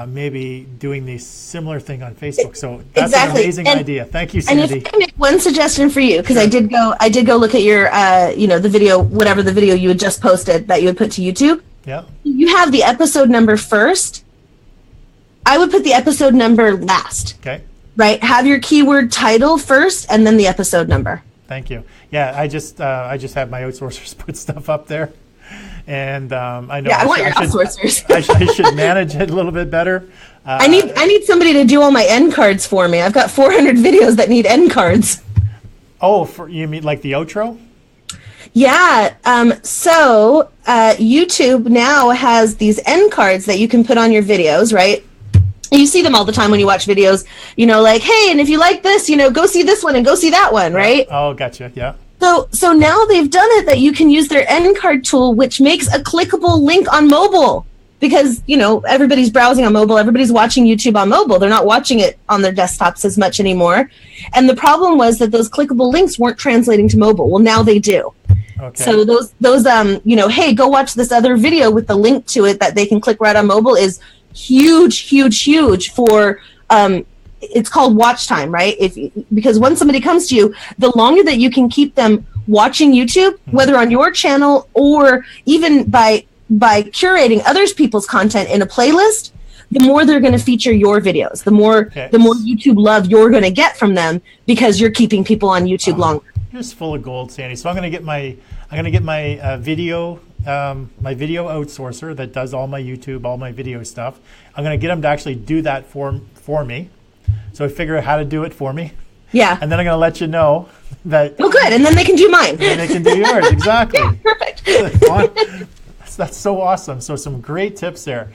Maybe doing the similar thing on Facebook. So that's an amazing idea. Thank you, Sandi. And if I can make one suggestion for you, because I did go look at your, the video, whatever the video you had just posted that you had put to YouTube. Yeah. You have the episode number first. I would put the episode number last. Okay. Right. Have your keyword title first, and then the episode number. Thank you. Yeah, I just have my outsourcers put stuff up there. and I know Yeah, I want your outsourcers. I should manage it a little bit better. I need somebody to do all my end cards for me. I've got 400 videos that need end cards. Oh, you mean like the outro? Yeah. So YouTube now has these end cards that you can put on your videos, right? You see them all the time when you watch videos, like, hey, and if you like this, go see this one and go see that one, right? Oh, gotcha. Yeah. So now they've done it that you can use their end card tool, which makes a clickable link on mobile. Because, everybody's browsing on mobile, everybody's watching YouTube on mobile. They're not watching it on their desktops as much anymore. And the problem was that those clickable links weren't translating to mobile. Well, now they do. Okay. So those hey, go watch this other video with the link to it that they can click right on mobile is huge for it's called watch time, right? Because when somebody comes to you, the longer that you can keep them watching YouTube, whether on your channel or even by curating other people's content in a playlist, the more they're going to feature your videos, the more YouTube love you're going to get from them because you're keeping people on YouTube longer. You're just full of gold, Sandy. So I'm going to get my video outsourcer that does all my YouTube, all my video stuff. I'm going to get them to actually do that for me. So I figure out how to do it for me. Yeah. And then I'm going to let you know that. Oh, good. And then they can do mine. And then they can do yours. Exactly. Yeah, perfect. That's so awesome. So some great tips there.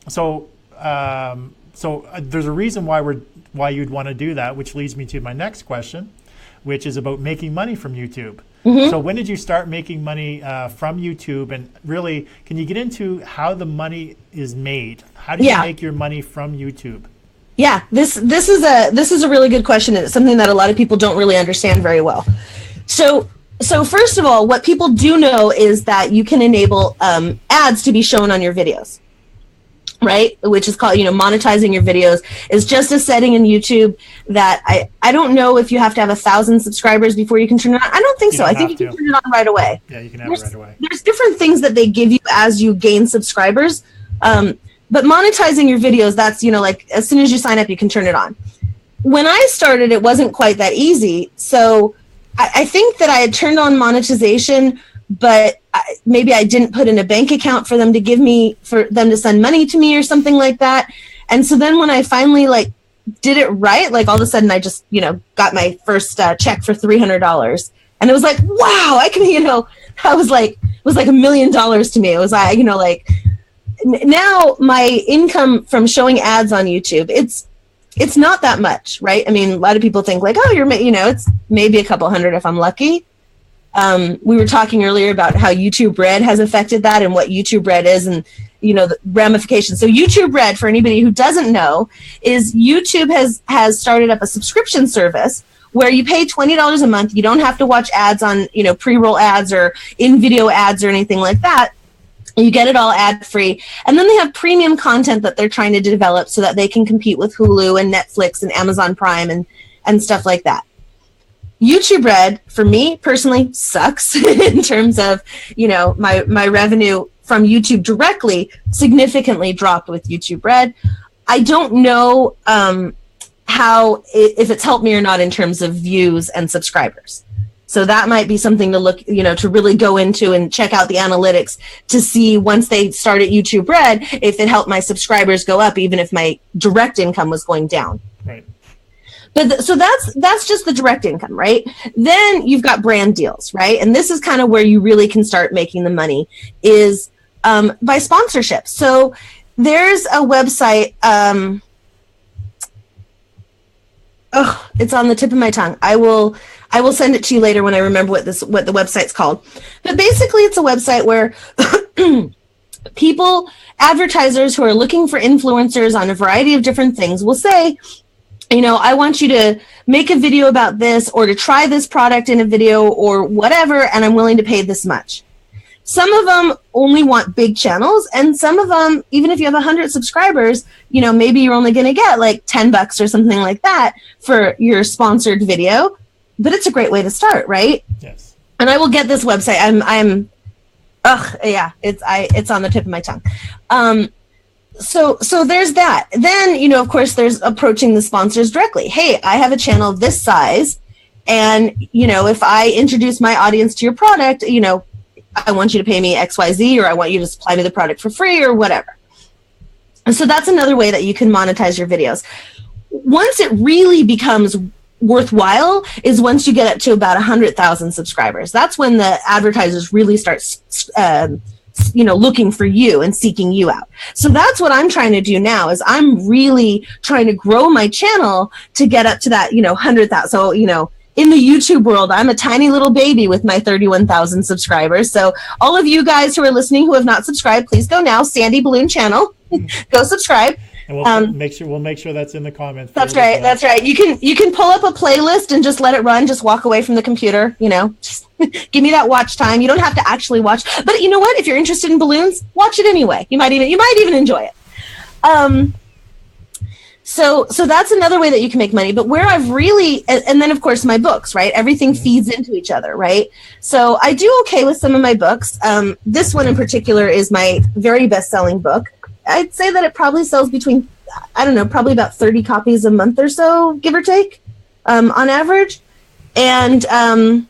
So there's a reason why you'd want to do that, which leads me to my next question, which is about making money from YouTube. Mm-hmm. So when did you start making money from YouTube? And really, can you get into how the money is made? How do you make your money from YouTube? Yeah, this is a really good question. It's something that a lot of people don't really understand very well. So first of all, what people do know is that you can enable ads to be shown on your videos, right? Which is called, monetizing your videos is just a setting in YouTube that I don't know if you have to have 1,000 subscribers before you can turn it on. I don't think so. I think you can turn it on right away. Yeah, you can have it right away. There's different things that they give you as you gain subscribers. But monetizing your videos, that's, like as soon as you sign up, you can turn it on. When I started, it wasn't quite that easy. So I think that I had turned on monetization, but maybe I didn't put in a bank account for them to send money to me or something like that. And so then when I finally did it right, all of a sudden I just, got my first check for $300. And it was like, wow, I can, it was like $1 million to me. It was like, now my income from showing ads on YouTube, it's not that much, right? I mean, a lot of people think it's maybe a couple hundred if I'm lucky. We were talking earlier about how YouTube Red has affected that and what YouTube Red is and, the ramifications. So YouTube Red, for anybody who doesn't know, is YouTube has started up a subscription service where you pay $20 a month. You don't have to watch ads on, pre-roll ads or in-video ads or anything like that. You get it all ad-free. And then they have premium content that they're trying to develop so that they can compete with Hulu and Netflix and Amazon Prime and stuff like that. YouTube Red, for me personally, sucks in terms of, my revenue from YouTube directly significantly dropped with YouTube Red. I don't know if it's helped me or not in terms of views and subscribers. So that might be something to look, to really go into and check out the analytics to see once they started YouTube Red, if it helped my subscribers go up, even if my direct income was going down. Right. But so that's just the direct income, right? Then you've got brand deals, right? And this is kind of where you really can start making the money is by sponsorship. So there's a website. It's on the tip of my tongue. I will send it to you later when I remember what the website's called. But basically, it's a website where advertisers who are looking for influencers on a variety of different things will say, I want you to make a video about this or to try this product in a video or whatever, and I'm willing to pay this much. Some of them only want big channels, and some of them, even if you have 100 subscribers, maybe you're only going to get like $10 or something like that for your sponsored video. But it's a great way to start, right? Yes. And I will get this website. It's on the tip of my tongue. So there's that. Then, of course, there's approaching the sponsors directly. Hey, I have a channel of this size, and, if I introduce my audience to your product, I want you to pay me XYZ, or I want you to supply me the product for free, or whatever. And so that's another way that you can monetize your videos. Once it really becomes worthwhile is once you get up to about 100,000 subscribers. That's when the advertisers really start looking for you and seeking you out. So that's what I'm trying to do now, is I'm really trying to grow my channel to get up to that, 100,000. So, in the YouTube world, I'm a tiny little baby with my 31,000 subscribers. So all of you guys who are listening who have not subscribed, please go now, Sandi Balloon channel, go subscribe. And we'll make sure that's in the comments. That's right. That's right. You can pull up a playlist and just let it run. Just walk away from the computer. Just give me that watch time. You don't have to actually watch. But you know what? If you're interested in balloons, watch it anyway. You might even enjoy it. So that's another way that you can make money. But where I've really, and then of course my books, right? Everything feeds into each other, right? So I do okay with some of my books. This one in particular is my very best-selling book. I'd say that it probably sells between, probably about 30 copies a month or so, give or take, on average. And so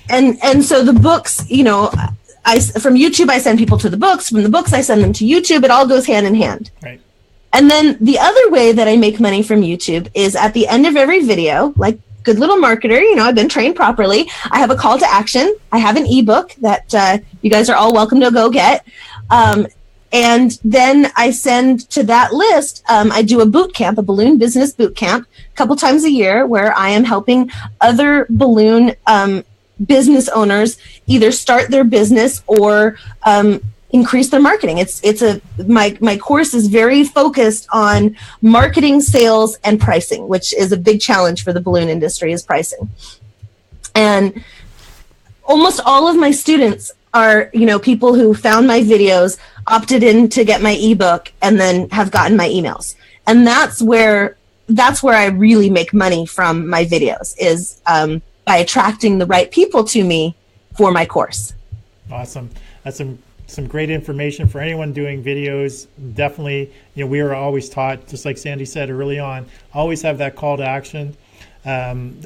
the books, from YouTube, I send people to the books. From the books, I send them to YouTube. It all goes hand in hand. Right. And then the other way that I make money from YouTube is at the end of every video, like good little marketer, I've been trained properly. I have a call to action. I have an ebook that you guys are all welcome to go get. And then I send to that list, I do a boot camp, a balloon business boot camp, a couple times a year, where I am helping other balloon business owners either start their business or increase their marketing. My course is very focused on marketing, sales, and pricing, which is a big challenge for the balloon industry, is pricing. And almost all of my students are, people who found my videos, opted in to get my ebook, and then have gotten my emails. And that's where I really make money from my videos, is by attracting the right people to me for my course. Awesome. That's some great information for anyone doing videos. Definitely, we are always taught, just like Sandi said early on, always have that call to action.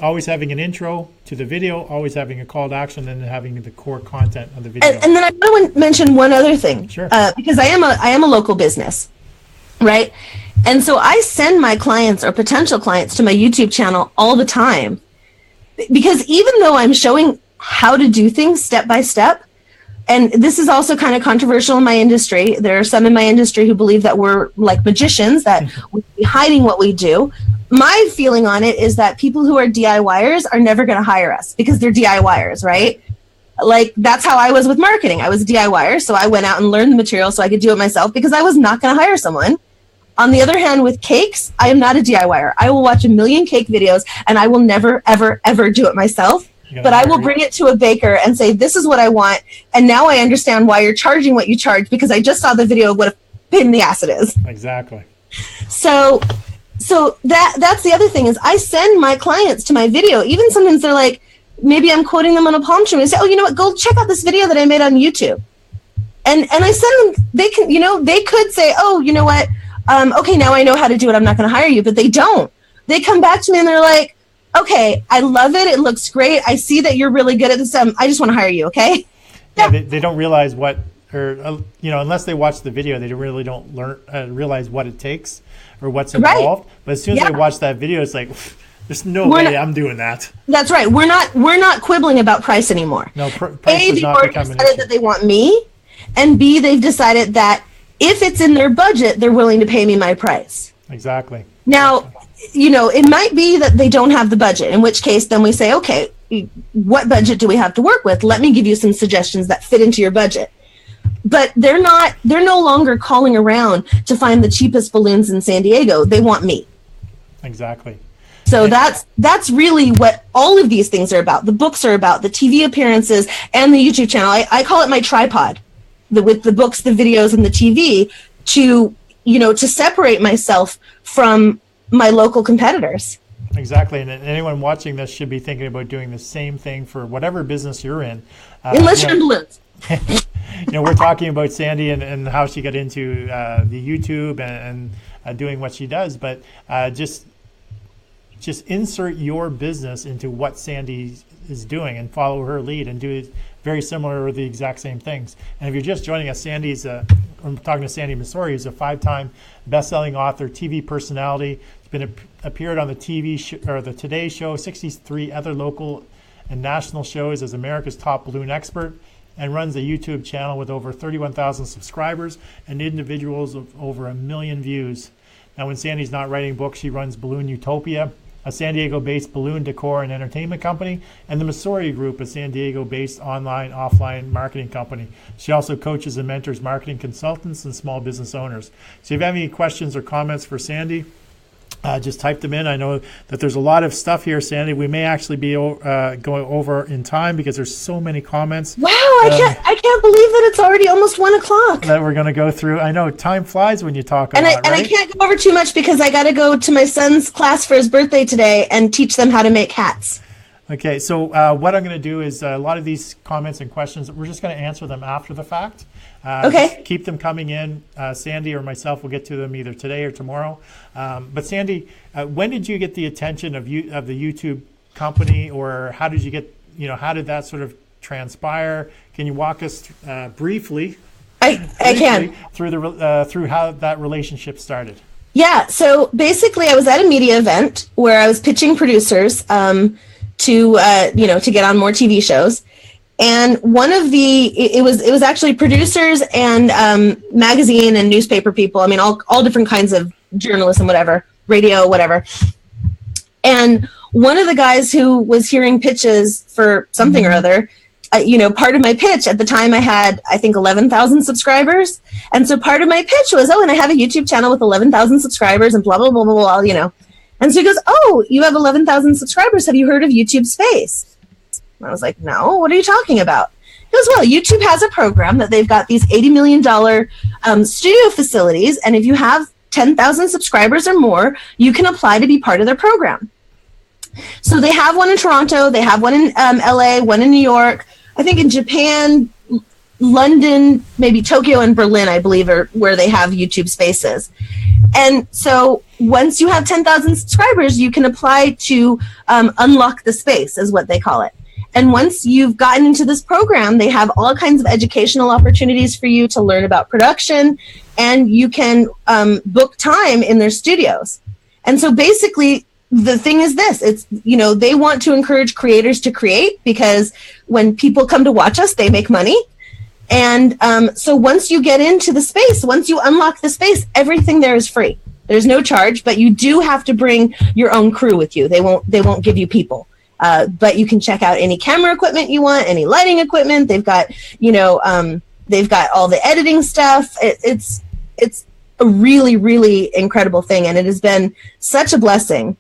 Always having an intro to the video, always having a call to action, and having the core content of the video. And then I want to mention one other thing, sure. Because I am a local business, right? And so I send my clients or potential clients to my YouTube channel all the time, because even though I'm showing how to do things step by step, and this is also kind of controversial in my industry. There are some in my industry who believe that we're like magicians, that we're hiding what we do. My feeling on it is that people who are DIYers are never going to hire us because they're DIYers, right? Like, that's how I was with marketing. I was a DIYer, so I went out and learned the material so I could do it myself, because I was not going to hire someone. On the other hand, with cakes, I am not a DIYer. I will watch a million cake videos, and I will never, ever, ever do it myself. But I will bring it to a baker and say, this is what I want. And now I understand why you're charging what you charge, because I just saw the video of what a pain in the ass it is. Exactly. So that's the other thing, is I send my clients to my video. Even sometimes they're like, maybe I'm quoting them on a palm tree, and I say, oh, you know what, go check out this video that I made on YouTube. And I send them, they can, they could say, oh, you know what, okay, now I know how to do it, I'm not going to hire you. But they don't. They come back to me and they're like, okay, I love it. It looks great. I see that you're really good at this. I just want to hire you. Okay. Yeah, they don't realize what, or unless they watch the video, they really don't realize what it takes or what's involved. Right. But as soon as they watch that video, it's like, there's no way I'm doing that. That's right. We're not quibbling about price anymore. No, price A, does not become an issue. Decided that they want me, and B, they've decided that if it's in their budget, they're willing to pay me my price. Exactly. Now, it might be that they don't have the budget, in which case then we say, okay, what budget do we have to work with? Let me give you some suggestions that fit into your budget. But they're no longer calling around to find the cheapest balloons in San Diego. They want me. Exactly. So that's really what all of these things are about. The books are about, the TV appearances, and the YouTube channel. I call it my tripod, with the books, the videos, and the TV, to separate myself from my local competitors. Exactly. And anyone watching this should be thinking about doing the same thing for whatever business you're in. Unless you're in balloons. We're talking about Sandi and how she got into the YouTube and doing what she does, but just just insert your business into what Sandi is doing and follow her lead and do it very similar or the exact same things. And if you're just joining us, I'm talking to Sandi Masori, who's a 5-time best-selling author, TV personality. She's been appeared on the TV or the Today Show, 63 other local and national shows as America's top balloon expert, and runs a YouTube channel with over 31,000 subscribers and individuals of over 1 million views. Now, when Sandi's not writing books, she runs Balloon Utopia, a San Diego-based balloon decor and entertainment company, and the Masori Group, a San Diego-based online, offline marketing company. She also coaches and mentors marketing consultants and small business owners. So if you have any questions or comments for Sandi, just type them in. I know that there's a lot of stuff here, Sandi. We may actually be going over in time because there's so many comments. Wow, I can't believe that it's already almost 1 o'clock. That we're going to go through. I know time flies when you talk and about it, right? And I can't go over too much because I got to go to my son's class for his birthday today and teach them how to make hats. Okay, so what I'm going to do is a lot of these comments and questions, we're just going to answer them after the fact. Okay. Just keep them coming in. Sandi or myself will get to them either today or tomorrow. But Sandi, when did you get the attention of the YouTube company, or how did you get, how did that sort of transpire? Can you walk us briefly? I can. Through how that relationship started. Yeah. So basically, I was at a media event where I was pitching producers to get on more TV shows. And one of it was actually producers and magazine and newspaper people. I mean, all different kinds of journalism, whatever, radio, whatever. And one of the guys who was hearing pitches for something or other, part of my pitch at the time I had, I think, 11,000 subscribers. And so part of my pitch was, and I have a YouTube channel with 11,000 subscribers and blah, blah, blah, blah, blah, And so he goes, oh, you have 11,000 subscribers. Have you heard of YouTube Space? I was like, no, what are you talking about? He goes, well, YouTube has a program that they've got these $80 million studio facilities. And if you have 10,000 subscribers or more, you can apply to be part of their program. So they have one in Toronto. They have one in LA, one in New York. I think in Japan, London, maybe Tokyo and Berlin, I believe, are where they have YouTube Spaces. And so once you have 10,000 subscribers, you can apply to unlock the space, is what they call it. And once you've gotten into this program, they have all kinds of educational opportunities for you to learn about production, and you can book time in their studios. And so basically, the thing is this, it's, they want to encourage creators to create, because when people come to watch us, they make money. And so once you get into the space, once you unlock the space, everything there is free. There's no charge, but you do have to bring your own crew with you. They won't give you people. But you can check out any camera equipment you want, any lighting equipment. They've got, they've got all the editing stuff. It's a really, really incredible thing. And it has been such a blessing.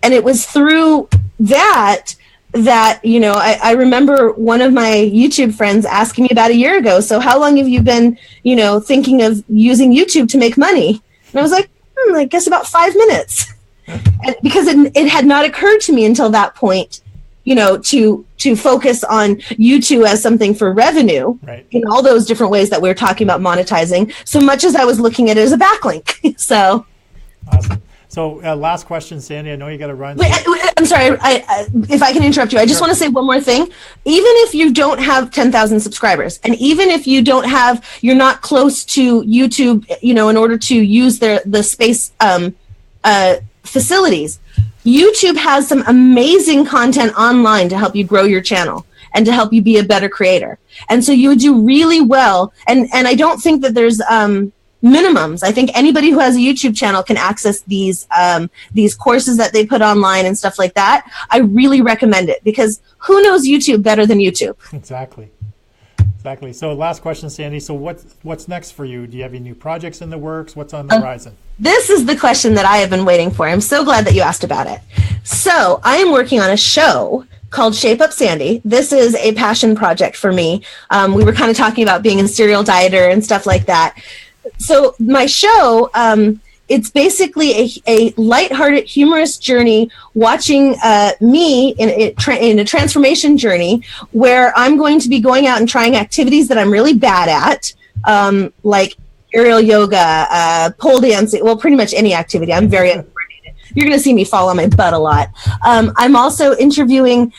And it was through that, I remember one of my YouTube friends asking me about a year ago, so how long have you been, thinking of using YouTube to make money? And I was like, I guess about 5 minutes. And because it had not occurred to me until that point, to focus on YouTube as something for revenue, right, in all those different ways that we were talking about monetizing, so much as I was looking at it as a backlink. So awesome. So last question, Sandi. I know you got to run. Wait, I'm sorry. If I can interrupt you, I just want to say one more thing. Even if you don't have 10,000 subscribers, and even if you're not close to YouTube, in order to use the space facilities, YouTube has some amazing content online to help you grow your channel and to help you be a better creator. And so you would do really well. And I don't think that there's minimums. I think anybody who has a YouTube channel can access these courses that they put online and stuff like that. I really recommend it, because who knows YouTube better than YouTube? Exactly. So last question, Sandi. So what's next for you? Do you have any new projects in the works? What's on the horizon? This is the question that I have been waiting for. I'm so glad that you asked about it. So I am working on a show called Shape Up Sandi. This is a passion project for me. We were kind of talking about being a serial dieter and stuff like that. So my show, it's basically a lighthearted, humorous journey, watching me in a transformation journey where I'm going to be going out and trying activities that I'm really bad at, like aerial yoga, pole dancing, well, pretty much any activity. I'm very uncoordinated. you're going to see me fall on my butt a lot. I'm also interviewing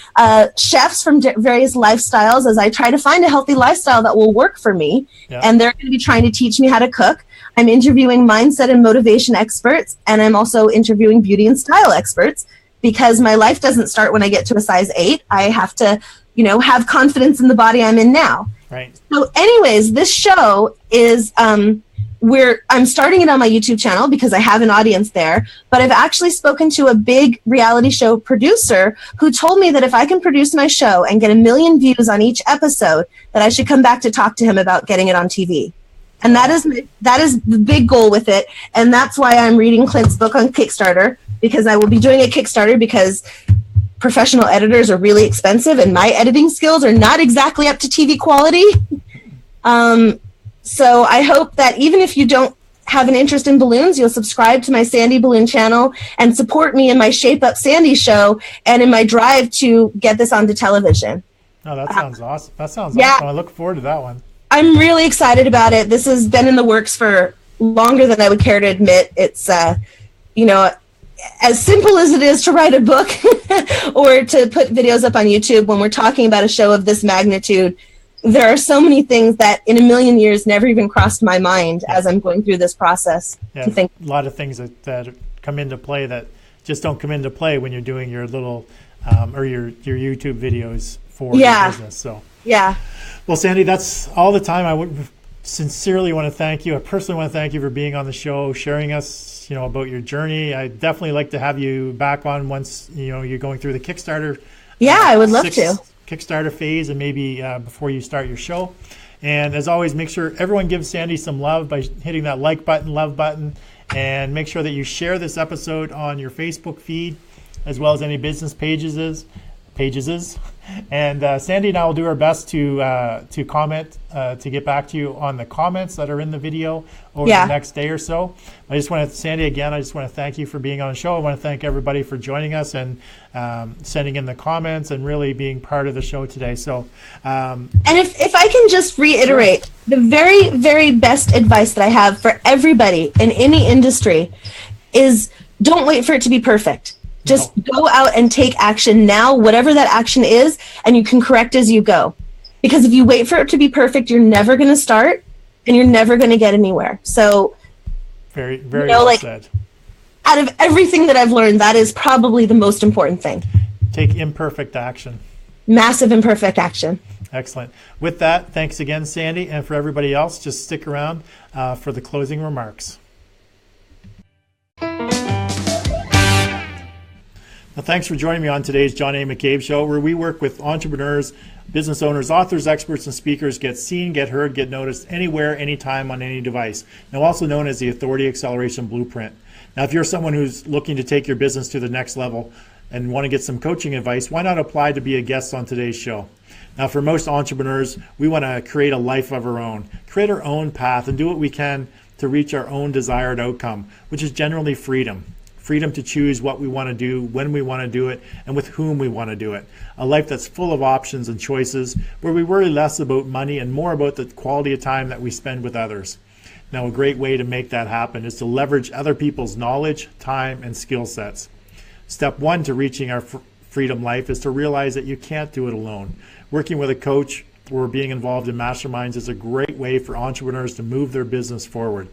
chefs from various lifestyles as I try to find a healthy lifestyle that will work for me. Yeah. And they're going to be trying to teach me how to cook. I'm interviewing mindset and motivation experts, and I'm also interviewing beauty and style experts, because my life doesn't start when I get to a size 8. I have to, have confidence in the body I'm in now. Right. So anyways, this show is, I'm starting it on my YouTube channel because I have an audience there, but I've actually spoken to a big reality show producer who told me that if I can produce my show and get 1 million views on each episode, that I should come back to talk to him about getting it on TV. And that is the big goal with it. And that's why I'm reading Clint's book on Kickstarter, because I will be doing a Kickstarter because professional editors are really expensive and my editing skills are not exactly up to TV quality. So I hope that even if you don't have an interest in balloons, you'll subscribe to my Sandi Balloon channel and support me in my Shape Up Sandi show and in my drive to get this onto television. Oh, that sounds awesome. That sounds awesome. I look forward to that one. I'm really excited about it. This has been in the works for longer than I would care to admit. It's, as simple as it is to write a book or to put videos up on YouTube, when we're talking about a show of this magnitude, there are so many things that in 1 million years never even crossed my mind as I'm going through this process. Yeah, a lot of things that come into play that just don't come into play when you're doing your little or your YouTube videos for your business. So yeah. Well, Sandi, that's all the time. I would sincerely want to thank you. I personally want to thank you for being on the show, sharing us, about your journey. I'd definitely like to have you back on once, you're going through the Kickstarter. Yeah, I would love to. Kickstarter phase, and maybe before you start your show. And as always, make sure everyone gives Sandi some love by hitting that like button, love button, and make sure that you share this episode on your Facebook feed, as well as any business pages. And Sandi and I will do our best to comment, to get back to you on the comments that are in the video over the next day or so. Sandi, again, I just want to thank you for being on the show. I want to thank everybody for joining us and sending in the comments and really being part of the show today. So, and if I can just reiterate, the very, very best advice that I have for everybody in any industry is don't wait for it to be perfect. Just go out and take action now, whatever that action is, and you can correct as you go. Because if you wait for it to be perfect, you're never going to start and you're never going to get anywhere. So, very, very well said. Out of everything that I've learned, that is probably the most important thing. Take imperfect action. Massive imperfect action. Excellent. With that, thanks again, Sandi. And for everybody else, just stick around for the closing remarks. Well, thanks for joining me on today's John A. McCabe Show, where we work with entrepreneurs, business owners, authors, experts, and speakers get seen, get heard, get noticed anywhere, anytime, on any device. Now, also known as the Authority Acceleration Blueprint. Now, if you're someone who's looking to take your business to the next level and want to get some coaching advice, why not apply to be a guest on today's show? Now, for most entrepreneurs, we want to create a life of our own, create our own path, and do what we can to reach our own desired outcome, which is generally freedom. Freedom to choose what we want to do, when we want to do it, and with whom we want to do it. A life that's full of options and choices, where we worry less about money and more about the quality of time that we spend with others. Now, a great way to make that happen is to leverage other people's knowledge, time, and skill sets. Step one to reaching our freedom life is to realize that you can't do it alone. Working with a coach or being involved in masterminds is a great way for entrepreneurs to move their business forward.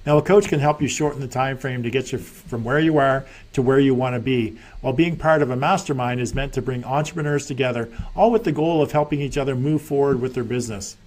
Now, a coach can help you shorten the time frame to get you from where you are to where you want to be, while being part of a mastermind is meant to bring entrepreneurs together, all with the goal of helping each other move forward with their business.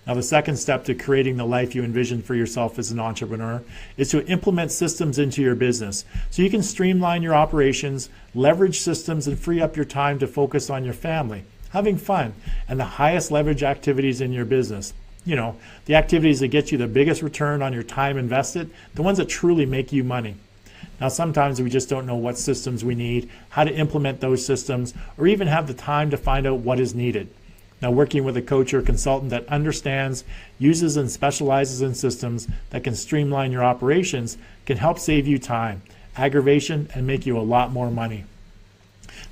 Now, the second step to creating the life you envision for yourself as an entrepreneur is to implement systems into your business so you can streamline your operations, leverage systems, and free up your time to focus on your family, having fun, and the highest leverage activities in your business. The activities that get you the biggest return on your time invested, the ones that truly make you money. Now, sometimes we just don't know what systems we need, how to implement those systems, or even have the time to find out what is needed. Now, working with a coach or consultant that understands, uses, and specializes in systems that can streamline your operations can help save you time, aggravation, and make you a lot more money.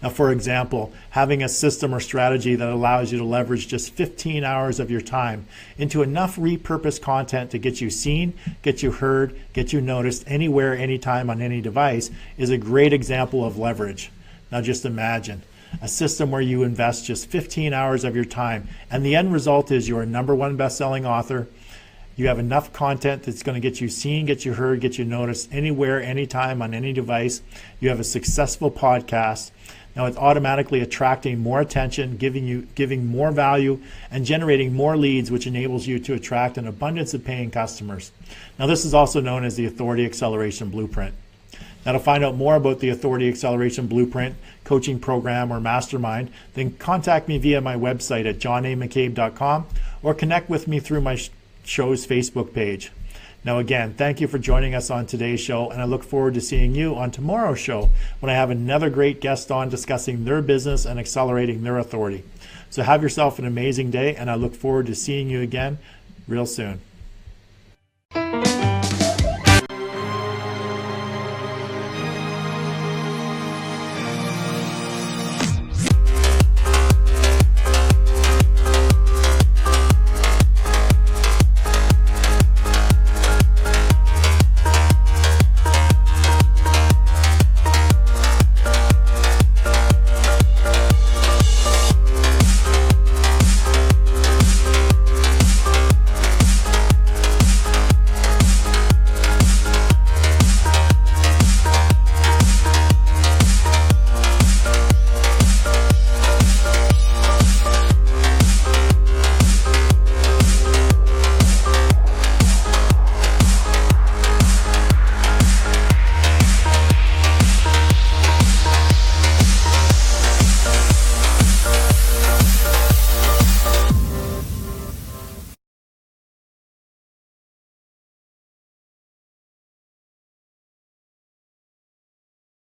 Now, for example, having a system or strategy that allows you to leverage just 15 hours of your time into enough repurposed content to get you seen, get you heard, get you noticed anywhere, anytime, on any device is a great example of leverage. Now just imagine a system where you invest just 15 hours of your time and the end result is you're a #1 best-selling author. You have enough content that's going to get you seen, get you heard, get you noticed anywhere, anytime, on any device. You have a successful podcast. Now it's automatically attracting more attention, giving more value, and generating more leads, which enables you to attract an abundance of paying customers. Now this is also known as the Authority Acceleration Blueprint. Now to find out more about the Authority Acceleration Blueprint coaching program or mastermind, then contact me via my website at johnamccabe.com or connect with me through my show's Facebook page. Now again, thank you for joining us on today's show, and I look forward to seeing you on tomorrow's show when I have another great guest on discussing their business and accelerating their authority. So have yourself an amazing day, and I look forward to seeing you again real soon.